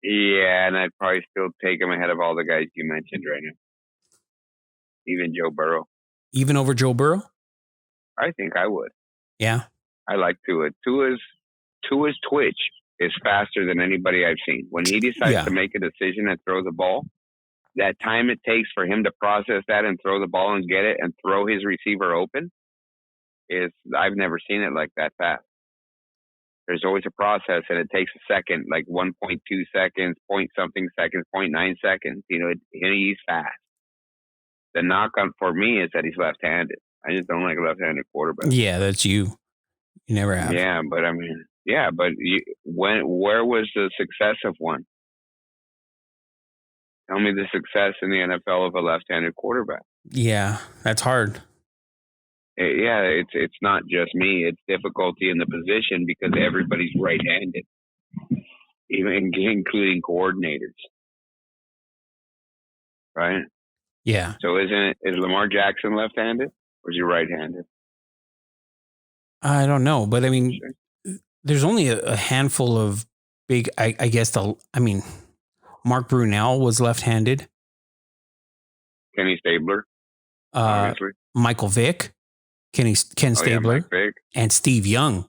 [SPEAKER 4] Yeah, and I'd probably still take him ahead of all the guys you mentioned right now. Even Joe Burrow.
[SPEAKER 3] Even over Joe Burrow?
[SPEAKER 4] I think I would.
[SPEAKER 3] Yeah.
[SPEAKER 4] I like Tua. Tua's twitch is faster than anybody I've seen. When he decides to make a decision and throw the ball, that time it takes for him to process that and throw the ball and get it and throw his receiver open I've never seen it like that fast. There's always a process and it takes a second, like 1.2 seconds, point something seconds, 0.9 seconds. You know, he's fast. The knock on for me is that he's left-handed. I just don't like a left-handed quarterback.
[SPEAKER 3] Yeah, that's you. You never have.
[SPEAKER 4] Yeah, but I mean, Yeah, but where was the success of one? Tell me the success in the NFL of a left-handed quarterback.
[SPEAKER 3] Yeah, that's hard.
[SPEAKER 4] It's not just me. It's difficulty in the position because everybody's right-handed, even including coordinators. Right?
[SPEAKER 3] Yeah.
[SPEAKER 4] So is Lamar Jackson left-handed or is he right-handed?
[SPEAKER 3] I don't know, but I mean, there's only a handful of big. I guess Mark Brunell was left-handed.
[SPEAKER 4] Kenny Stabler, obviously.
[SPEAKER 3] Michael Vick, Ken Stabler,
[SPEAKER 4] Vick.
[SPEAKER 3] And Steve Young.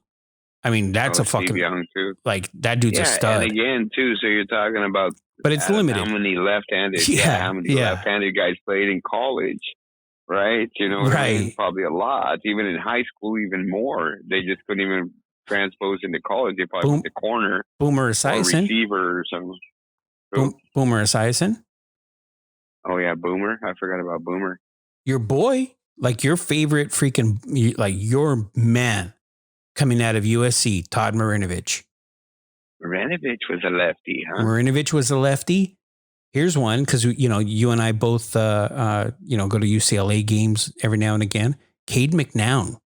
[SPEAKER 3] I mean, that's a fucking
[SPEAKER 4] Steve Young too.
[SPEAKER 3] Like that dude's a stud.
[SPEAKER 4] And again, too. So you're talking about,
[SPEAKER 3] but it's limited.
[SPEAKER 4] How many left-handed? How many left-handed guys played in college? Right? You know what I mean? Probably a lot. Even in high school, even more. They just couldn't even transpose into college. They probably went to corner,
[SPEAKER 3] Boomer Esiason,
[SPEAKER 4] receiver or something.
[SPEAKER 3] Boomer Esiason.
[SPEAKER 4] Oh yeah, Boomer. I forgot about Boomer.
[SPEAKER 3] Your boy, like your favorite freaking, like your man coming out of USC, Todd Marinovich.
[SPEAKER 4] Marinovich was a lefty, huh?
[SPEAKER 3] Marinovich was a lefty. Here's one, because you and I both go to UCLA games every now and again. Cade McNown.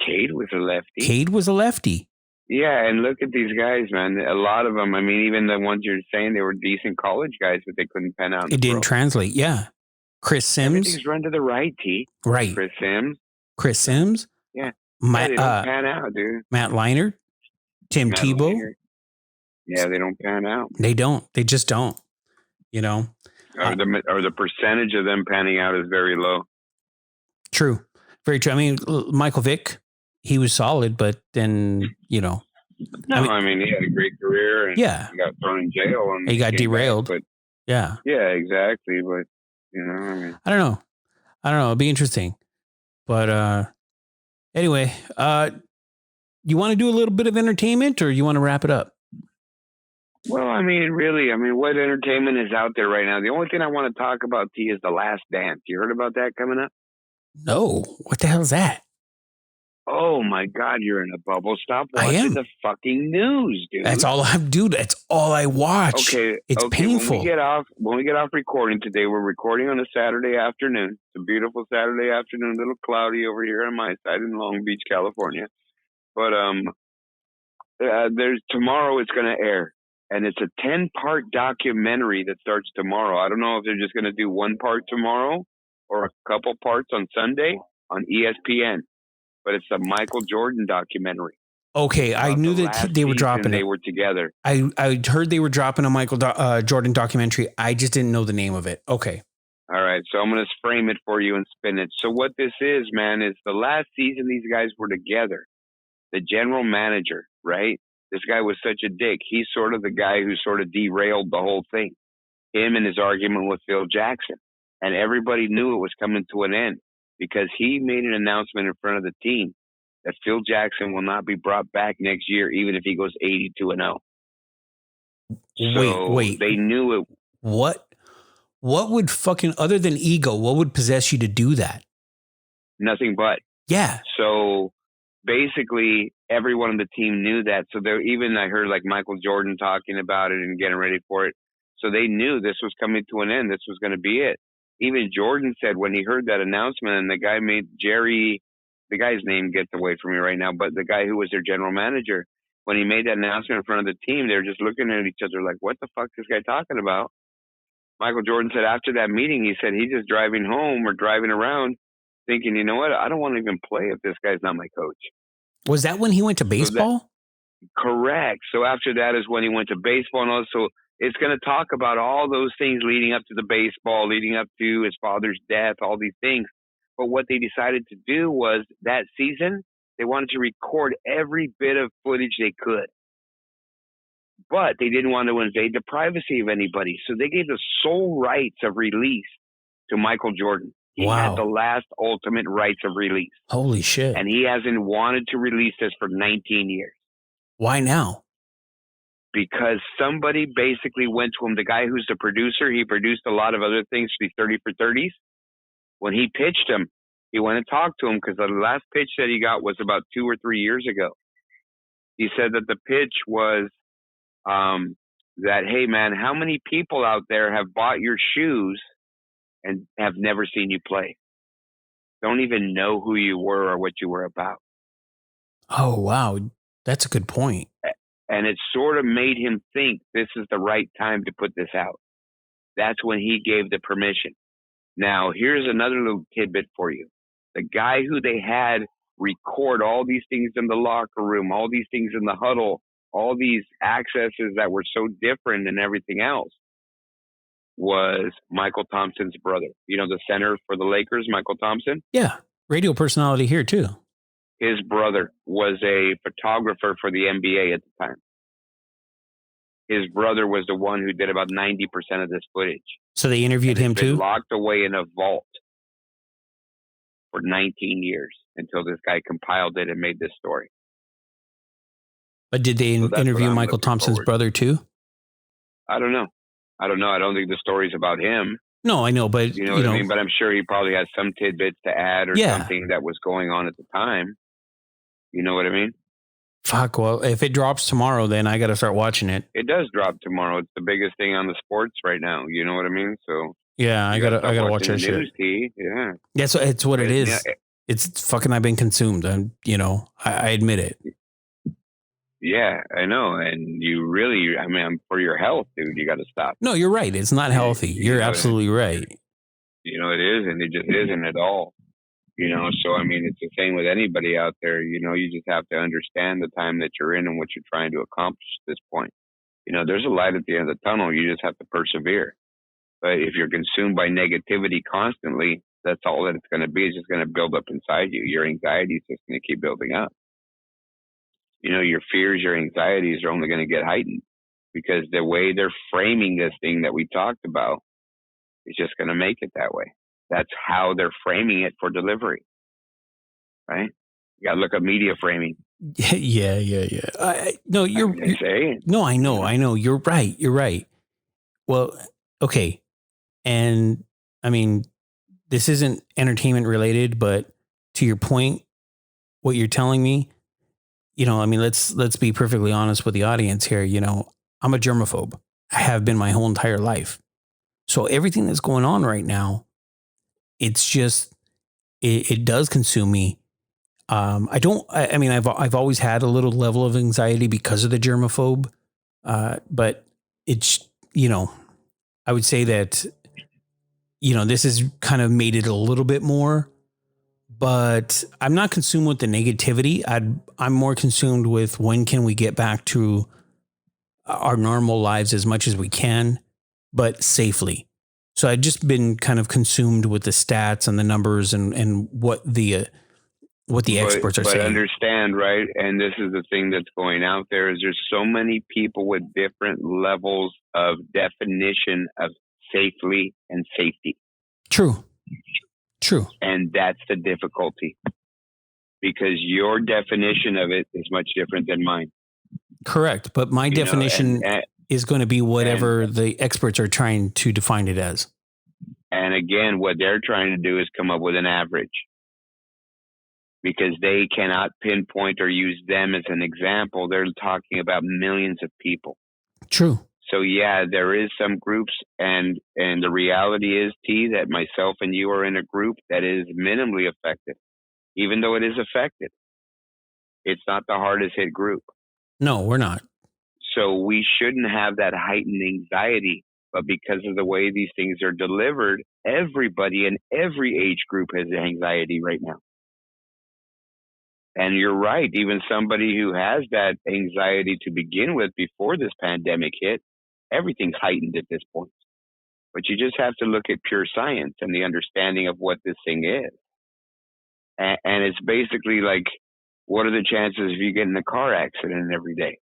[SPEAKER 4] Cade was a lefty.
[SPEAKER 3] Cade was a lefty.
[SPEAKER 4] Yeah, and look at these guys, man. A lot of them. I mean, even the ones you're saying, they were decent college guys, but they couldn't pan out.
[SPEAKER 3] It didn't translate. Yeah. Chris Sims.
[SPEAKER 4] Everything's run to the right, T.
[SPEAKER 3] Right. Chris Sims.
[SPEAKER 4] Yeah.
[SPEAKER 3] They
[SPEAKER 4] don't pan out, dude.
[SPEAKER 3] Matt Leinart. Tim Tebow.
[SPEAKER 4] Leinart. Yeah, they don't pan out.
[SPEAKER 3] They don't. They just don't.
[SPEAKER 4] Or the percentage of them panning out is very low.
[SPEAKER 3] True. Very true. I mean, Michael Vick, he was solid, but then,
[SPEAKER 4] No, I mean, he had a great career. And he got thrown in jail. And
[SPEAKER 3] he got derailed.
[SPEAKER 4] Back,
[SPEAKER 3] yeah,
[SPEAKER 4] exactly. But,
[SPEAKER 3] I don't know. It'd be interesting. But anyway, you want to do a little bit of entertainment or you want to wrap it up?
[SPEAKER 4] Well, I mean, really, what entertainment is out there right now? The only thing I want to talk about, T, is The Last Dance. You heard about that coming up?
[SPEAKER 3] No. What the hell is that?
[SPEAKER 4] Oh, my God, you're in a bubble. Stop watching the fucking news, dude.
[SPEAKER 3] That's all That's all I watch.
[SPEAKER 4] Okay.
[SPEAKER 3] It's painful.
[SPEAKER 4] When we get off recording today, we're recording on a Saturday afternoon. It's a beautiful Saturday afternoon, a little cloudy over here on my side in Long Beach, California. But tomorrow it's going to air. And it's a 10-part documentary that starts tomorrow. I don't know if they're just going to do one part tomorrow or a couple parts on Sunday on ESPN. But it's a Michael Jordan documentary.
[SPEAKER 3] Okay, I knew that they were dropping it.
[SPEAKER 4] They were together.
[SPEAKER 3] I heard they were dropping a Michael Jordan documentary. I just didn't know the name of it. Okay.
[SPEAKER 4] All right, so I'm going to frame it for you and spin it. So what this is, man, is the last season these guys were together. The general manager, right? This guy was such a dick. He's sort of the guy who sort of derailed the whole thing. Him and his argument with Phil Jackson. And everybody knew it was coming to an end because he made an announcement in front of the team that Phil Jackson will not be brought back next year, even if he goes 82-0.
[SPEAKER 3] Wait.
[SPEAKER 4] They knew it.
[SPEAKER 3] What would fucking, other than ego, what would possess you to do that?
[SPEAKER 4] Nothing but.
[SPEAKER 3] Yeah.
[SPEAKER 4] So basically, everyone on the team knew that. So I heard like Michael Jordan talking about it and getting ready for it. So they knew this was coming to an end. This was going to be it. Even Jordan said when he heard that announcement, and the guy made Jerry, the guy's name gets away from me right now, but the guy who was their general manager, when he made that announcement in front of the team, they were just looking at each other like, what the fuck is this guy talking about? Michael Jordan said after that meeting, he said he's just driving home or driving around thinking, you know what, I don't want to even play if this guy's not my coach.
[SPEAKER 3] Was that when he went to baseball?
[SPEAKER 4] Correct. So after that is when he went to baseball, and also it's going to talk about all those things leading up to the baseball, leading up to his father's death, all these things. But what they decided to do was that season, they wanted to record every bit of footage they could. But they didn't want to invade the privacy of anybody. So they gave the sole rights of release to Michael Jordan. He had the last ultimate rights of release.
[SPEAKER 3] Holy shit.
[SPEAKER 4] And he hasn't wanted to release this for 19 years.
[SPEAKER 3] Why now?
[SPEAKER 4] Because somebody basically went to him. The guy who's the producer, he produced a lot of other things for these 30 for 30s. When he pitched him, he went and talked to him because the last pitch that he got was about 2 or 3 years ago. He said that the pitch was that, hey, man, how many people out there have bought your shoes and have never seen you play? Don't even know who you were or what you were about.
[SPEAKER 3] Oh, wow. That's a good point.
[SPEAKER 4] And it sort of made him think this is the right time to put this out. That's when he gave the permission. Now, here's another little tidbit for you. The guy who they had record all these things in the locker room, all these things in the huddle, all these accesses that were so different and everything else was Michael Thompson's brother. You know, the center for the Lakers, Michael Thompson?
[SPEAKER 3] Yeah. Radio personality here too.
[SPEAKER 4] His brother was a photographer for the NBA at the time. His brother was the one who did about 90% of this footage.
[SPEAKER 3] So they interviewed him too?
[SPEAKER 4] Locked away in a vault for 19 years until this guy compiled it and made this story.
[SPEAKER 3] But did they interview Michael Thompson's brother too?
[SPEAKER 4] I don't know. I don't think the story's about him.
[SPEAKER 3] No, I know, but
[SPEAKER 4] you know what I mean? But I'm sure he probably has some tidbits to add or something that was going on at the time. You know what I mean?
[SPEAKER 3] Fuck, well, if it drops tomorrow, then I got to start watching it.
[SPEAKER 4] It does drop tomorrow. It's the biggest thing on the sports right now. You know what I mean? So
[SPEAKER 3] yeah, I gotta watch that shit.
[SPEAKER 4] Yeah.
[SPEAKER 3] Yeah, so it's what it is. Yeah, it's fucking, I've been consumed. I admit it.
[SPEAKER 4] Yeah, I know. And you really, for your health, dude, you got to stop.
[SPEAKER 3] No, you're right. It's not healthy. You're absolutely right.
[SPEAKER 4] You know, it isn't. It just isn't at all. You know, so, it's the same with anybody out there. You know, you just have to understand the time that you're in and what you're trying to accomplish at this point. You know, there's a light at the end of the tunnel. You just have to persevere. But if you're consumed by negativity constantly, that's all that it's going to be. It's just going to build up inside you. Your anxiety is just going to keep building up. You know, your fears, your anxieties are only going to get heightened because the way they're framing this thing that we talked about is just going to make it that way. That's how they're framing it for delivery, right? You got to look at media framing.
[SPEAKER 3] Yeah. No, I know. You're right. Well, okay. And this isn't entertainment related, but to your point, what you're telling me, let's be perfectly honest with the audience here. You know, I'm a germaphobe. I have been my whole entire life. So everything that's going on right now, it's just, it does consume me. I've always had a little level of anxiety because of the germaphobe. But it's, I would say that, this has kind of made it a little bit more, but I'm not consumed with the negativity. I'm more consumed with when can we get back to our normal lives as much as we can, but safely. So I've just been kind of consumed with the stats and the numbers and what the experts are saying.
[SPEAKER 4] But understand, right? And this is the thing that's going out there is there's so many people with different levels of definition of safely and safety.
[SPEAKER 3] True.
[SPEAKER 4] And that's the difficulty because your definition of it is much different than mine.
[SPEAKER 3] Correct. But my definition is going to be whatever the experts are trying to define it as.
[SPEAKER 4] And again, what they're trying to do is come up with an average because they cannot pinpoint or use them as an example. They're talking about millions of people.
[SPEAKER 3] True.
[SPEAKER 4] So yeah, there is some groups and the reality is, T, that myself and you are in a group that is minimally affected. Even though it is affected, it's not the hardest hit group.
[SPEAKER 3] No, we're not.
[SPEAKER 4] So we shouldn't have that heightened anxiety, but because of the way these things are delivered, everybody in every age group has anxiety right now. And you're right, even somebody who has that anxiety to begin with before this pandemic hit, everything's heightened at this point. But you just have to look at pure science and the understanding of what this thing is. And it's basically like, what are the chances of you getting in a car accident every day?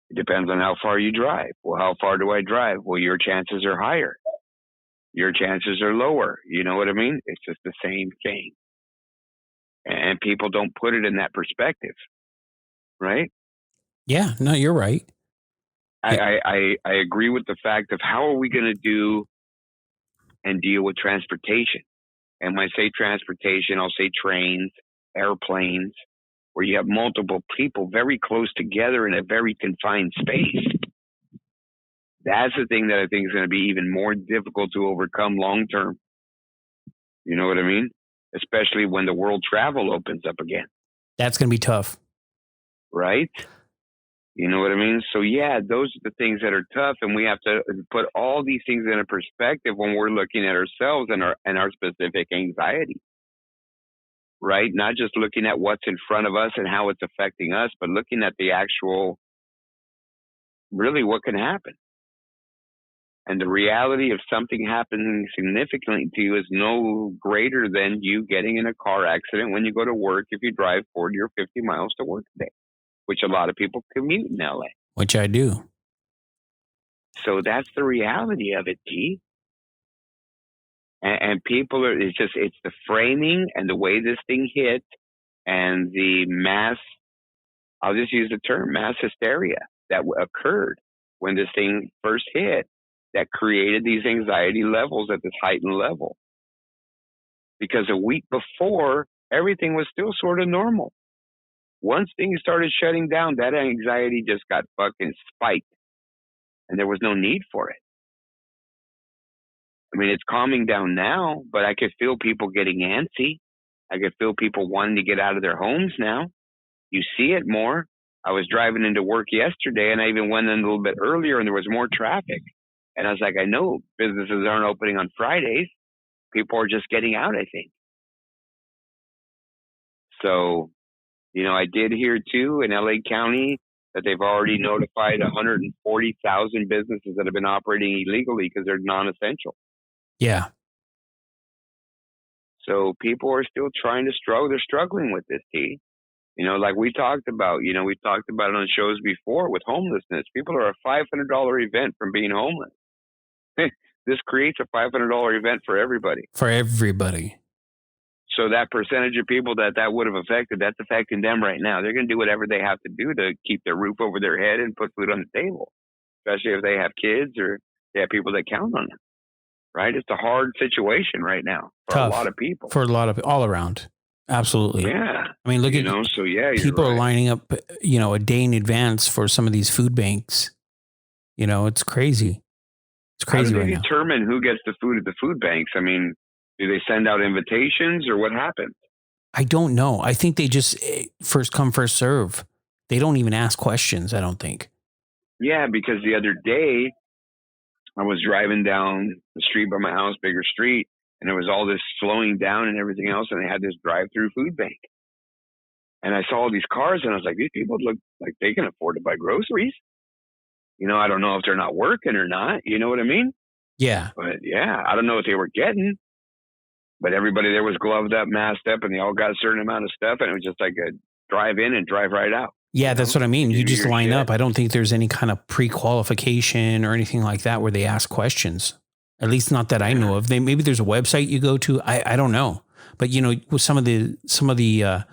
[SPEAKER 4] It depends on how far you drive. Well, how far do I drive? Well, your chances are higher. Your chances are lower. You know what I mean? It's just the same thing. And people don't put it in that perspective, right?
[SPEAKER 3] Yeah, no, you're right.
[SPEAKER 4] I agree with the fact of how are we going to do and deal with transportation? And when I say transportation, I'll say trains, airplanes, where you have multiple people very close together in a very confined space. That's the thing that I think is going to be even more difficult to overcome long term. You know what I mean? Especially when the world travel opens up again.
[SPEAKER 3] That's going to be tough.
[SPEAKER 4] Right? You know what I mean? So yeah, those are the things that are tough, and we have to put all these things in a perspective when we're looking at ourselves and our specific anxiety. Right? Not just looking at what's in front of us and how it's affecting us, but looking at the actual, really what can happen. And the reality of something happening significantly to you is no greater than you getting in a car accident when you go to work if you drive 40 or 50 miles to work today, which a lot of people commute in LA.
[SPEAKER 3] Which I do.
[SPEAKER 4] So that's the reality of it, T. And people are, it's the framing and the way this thing hit and the mass, I'll just use the term, mass hysteria that occurred when this thing first hit, that created these anxiety levels at this heightened level. Because a week before, everything was still sort of normal. Once things started shutting down, that anxiety just got fucking spiked. And there was no need for it. I mean, it's calming down now, but I could feel people getting antsy. I could feel people wanting to get out of their homes now. You see it more. I was driving into work yesterday, and I even went in a little bit earlier, and there was more traffic. And I was like, I know businesses aren't opening on Fridays. People are just getting out, I think. So, you know, I did hear, too, in LA County that they've already notified 140,000 businesses that have been operating illegally because they're non-essential.
[SPEAKER 3] Yeah.
[SPEAKER 4] So people are still trying to struggle. They're struggling with this, T. You know, like we talked about, we've talked about it on shows before with homelessness. People are a $500 event from being homeless. This creates a $500 event for everybody.
[SPEAKER 3] For everybody.
[SPEAKER 4] So that percentage of people that would have affected, that's affecting them right now. They're going to do whatever they have to do to keep their roof over their head and put food on the table, especially if they have kids or they have people that count on them. Right? It's a hard situation right now for a lot of people. For a lot of,
[SPEAKER 3] all around. Absolutely.
[SPEAKER 4] Yeah.
[SPEAKER 3] I mean, look at,
[SPEAKER 4] so yeah,
[SPEAKER 3] people
[SPEAKER 4] right.
[SPEAKER 3] are lining up, a day in advance for some of these food banks. It's crazy. It's crazy right now. How do they
[SPEAKER 4] determine who gets the food at the food banks? I mean, do they send out invitations or what happens?
[SPEAKER 3] I don't know. I think they just first come, first serve. They don't even ask questions, I don't think.
[SPEAKER 4] Yeah, because the other day, I was driving down the street by my house, bigger street, and there was all this slowing down and everything else, and they had this drive-through food bank. And I saw all these cars, and I was like, these people look like they can afford to buy groceries. I don't know if they're not working or not. You know what I mean?
[SPEAKER 3] Yeah.
[SPEAKER 4] But yeah, I don't know what they were getting. But everybody there was gloved up, masked up, and they all got a certain amount of stuff, and it was just like a drive in and drive right out.
[SPEAKER 3] Yeah, that's what I mean. You just line up. I don't think there's any kind of pre-qualification or anything like that where they ask questions. At least not that I know of. Maybe there's a website you go to. I don't know. But with some of the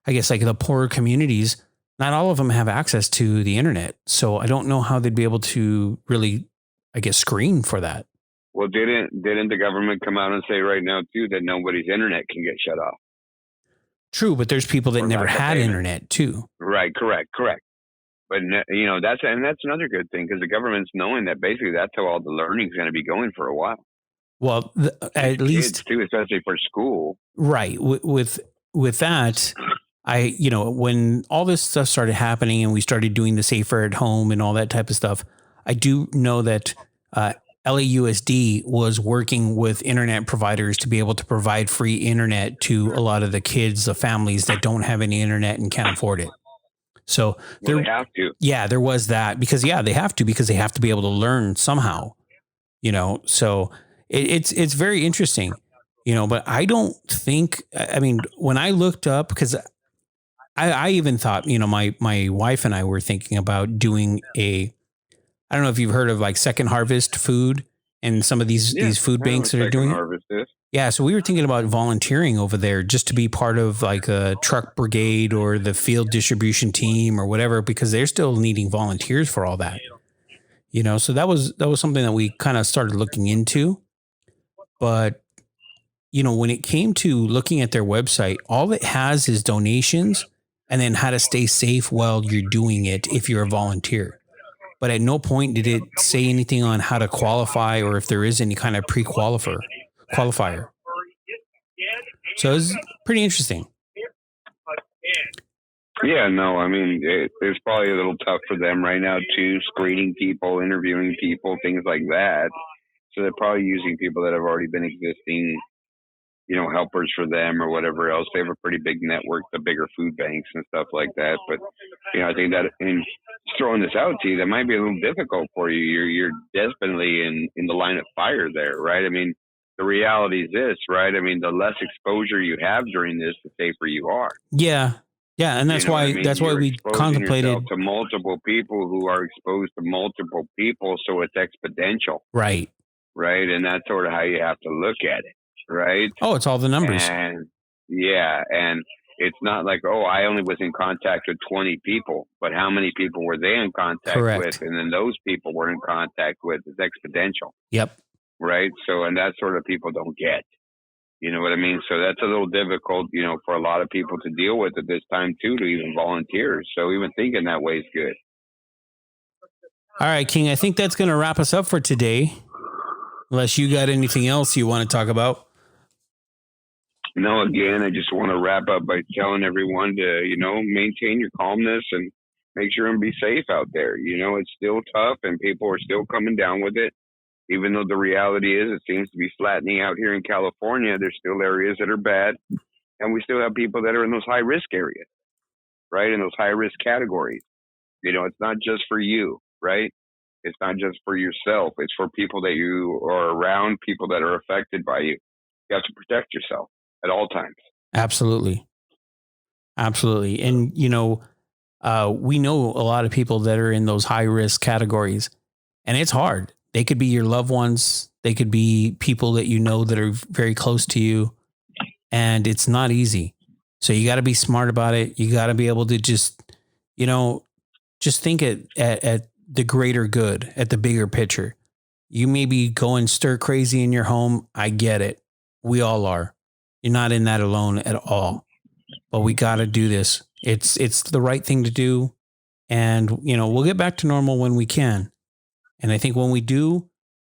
[SPEAKER 3] I guess like the poorer communities, not all of them have access to the internet. So I don't know how they'd be able to really, I guess, screen for that.
[SPEAKER 4] Well, didn't the government come out and say right now too that nobody's internet can get shut off?
[SPEAKER 3] True, but there's people that never had internet too.
[SPEAKER 4] Right, correct. But that's another good thing because the government's knowing that basically that's how all the learning is going to be going for a while.
[SPEAKER 3] Well, at least
[SPEAKER 4] too, especially for school.
[SPEAKER 3] Right. With that, when all this stuff started happening and we started doing the safer at home and all that type of stuff, I do know that LAUSD was working with internet providers to be able to provide free internet to a lot of the kids, the families that don't have any internet and can't afford it. So
[SPEAKER 4] they have to.
[SPEAKER 3] Yeah, there was that because they have to be able to learn somehow, so it's very interesting, but I don't think, when I looked up, because I even thought, my wife and I were thinking about doing I don't know if you've heard of like Second Harvest Food and some of these food banks that are doing it. Yeah. So we were thinking about volunteering over there just to be part of like a truck brigade or the field distribution team or whatever, because they're still needing volunteers for all that, so that was something that we kind of started looking into. But, when it came to looking at their website, all it has is donations and then how to stay safe while you're doing it if you're a volunteer. But at no point did it say anything on how to qualify or if there is any kind of qualifier. So it's pretty interesting.
[SPEAKER 4] Yeah, no, I mean, it's probably a little tough for them right now too, screening people, interviewing people, things like that. So they're probably using people that have already been existing, helpers for them or whatever else. They have a pretty big network, the bigger food banks and stuff like that. But, I think that in throwing this out to you, that might be a little difficult for you. You're desperately in the line of fire there, right? I mean, the reality is this, right? I mean, the less exposure you have during this, the safer you are.
[SPEAKER 3] Yeah. Yeah, and that's why we contemplated
[SPEAKER 4] to multiple people who are exposed to multiple people, so it's exponential.
[SPEAKER 3] Right.
[SPEAKER 4] Right, and that's sort of how you have to look at it, right?
[SPEAKER 3] Oh, it's all the numbers.
[SPEAKER 4] And and it's not like, I only was in contact with 20 people, but how many people were they in contact with? And then those people were in contact with is exponential.
[SPEAKER 3] Yep.
[SPEAKER 4] Right. So, and that sort of people don't get. You know what I mean? So that's a little difficult, for a lot of people to deal with at this time too, to even volunteers. So even thinking that way is good.
[SPEAKER 3] All right, King, I think that's going to wrap us up for today. Unless you got anything else you want to talk about.
[SPEAKER 4] No, again, I just want to wrap up by telling everyone to, maintain your calmness and make sure and be safe out there. It's still tough and people are still coming down with it. Even though the reality is it seems to be flattening out here in California, there's still areas that are bad. And we still have people that are in those high-risk areas, right, in those high-risk categories. It's not just for you, right? It's not just for yourself. It's for people that you are around, people that are affected by you. You have to protect yourself at all times.
[SPEAKER 3] Absolutely. Absolutely. And, we know a lot of people that are in those high-risk categories. And it's hard. They could be your loved ones. They could be people that that are very close to you. And it's not easy. So you got to be smart about it. You got to be able to just think at the greater good, at the bigger picture. You may be going stir crazy in your home. I get it. We all are. You're not in that alone at all. But we got to do this. It's the right thing to do. And, we'll get back to normal when we can. And I think when we do,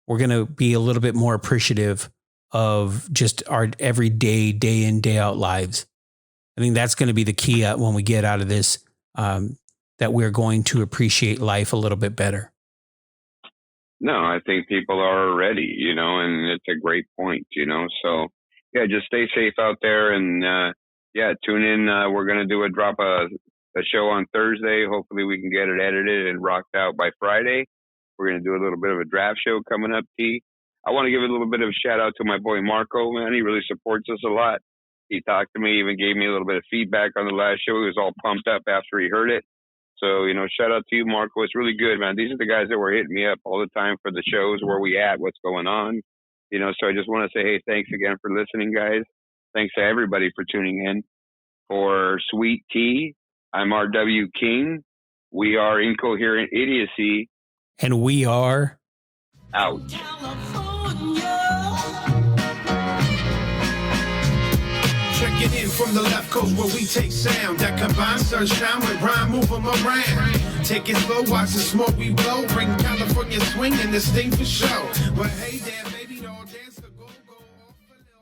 [SPEAKER 3] we're going to be a little bit more appreciative of just our everyday, day in, day out lives. I think that's going to be the key when we get out of this, that we're going to appreciate life a little bit better.
[SPEAKER 4] No, I think people are already, and it's a great point, So, yeah, just stay safe out there and, tune in. We're going to drop a show on Thursday. Hopefully we can get it edited and rocked out by Friday. We're going to do a little bit of a draft show coming up, T. I want to give a little bit of a shout out to my boy Marco, man. He really supports us a lot. He talked to me, even gave me a little bit of feedback on the last show. He was all pumped up after he heard it. So, shout out to you, Marco. It's really good, man. These are the guys that were hitting me up all the time for the shows, where we at, what's going on. So I just want to say, hey, thanks again for listening, guys. Thanks to everybody for tuning in. For Sweet Tea, I'm R.W. King. We are Incoherent Idiocy.
[SPEAKER 3] And we are
[SPEAKER 4] out.
[SPEAKER 2] Checking in from the left coast where we take sound that combines sunshine with rhyme, move 'em around. Take it slow, watch the smoke we blow. Bring California swing and this thing for show. But hey there, baby, don't dance to go.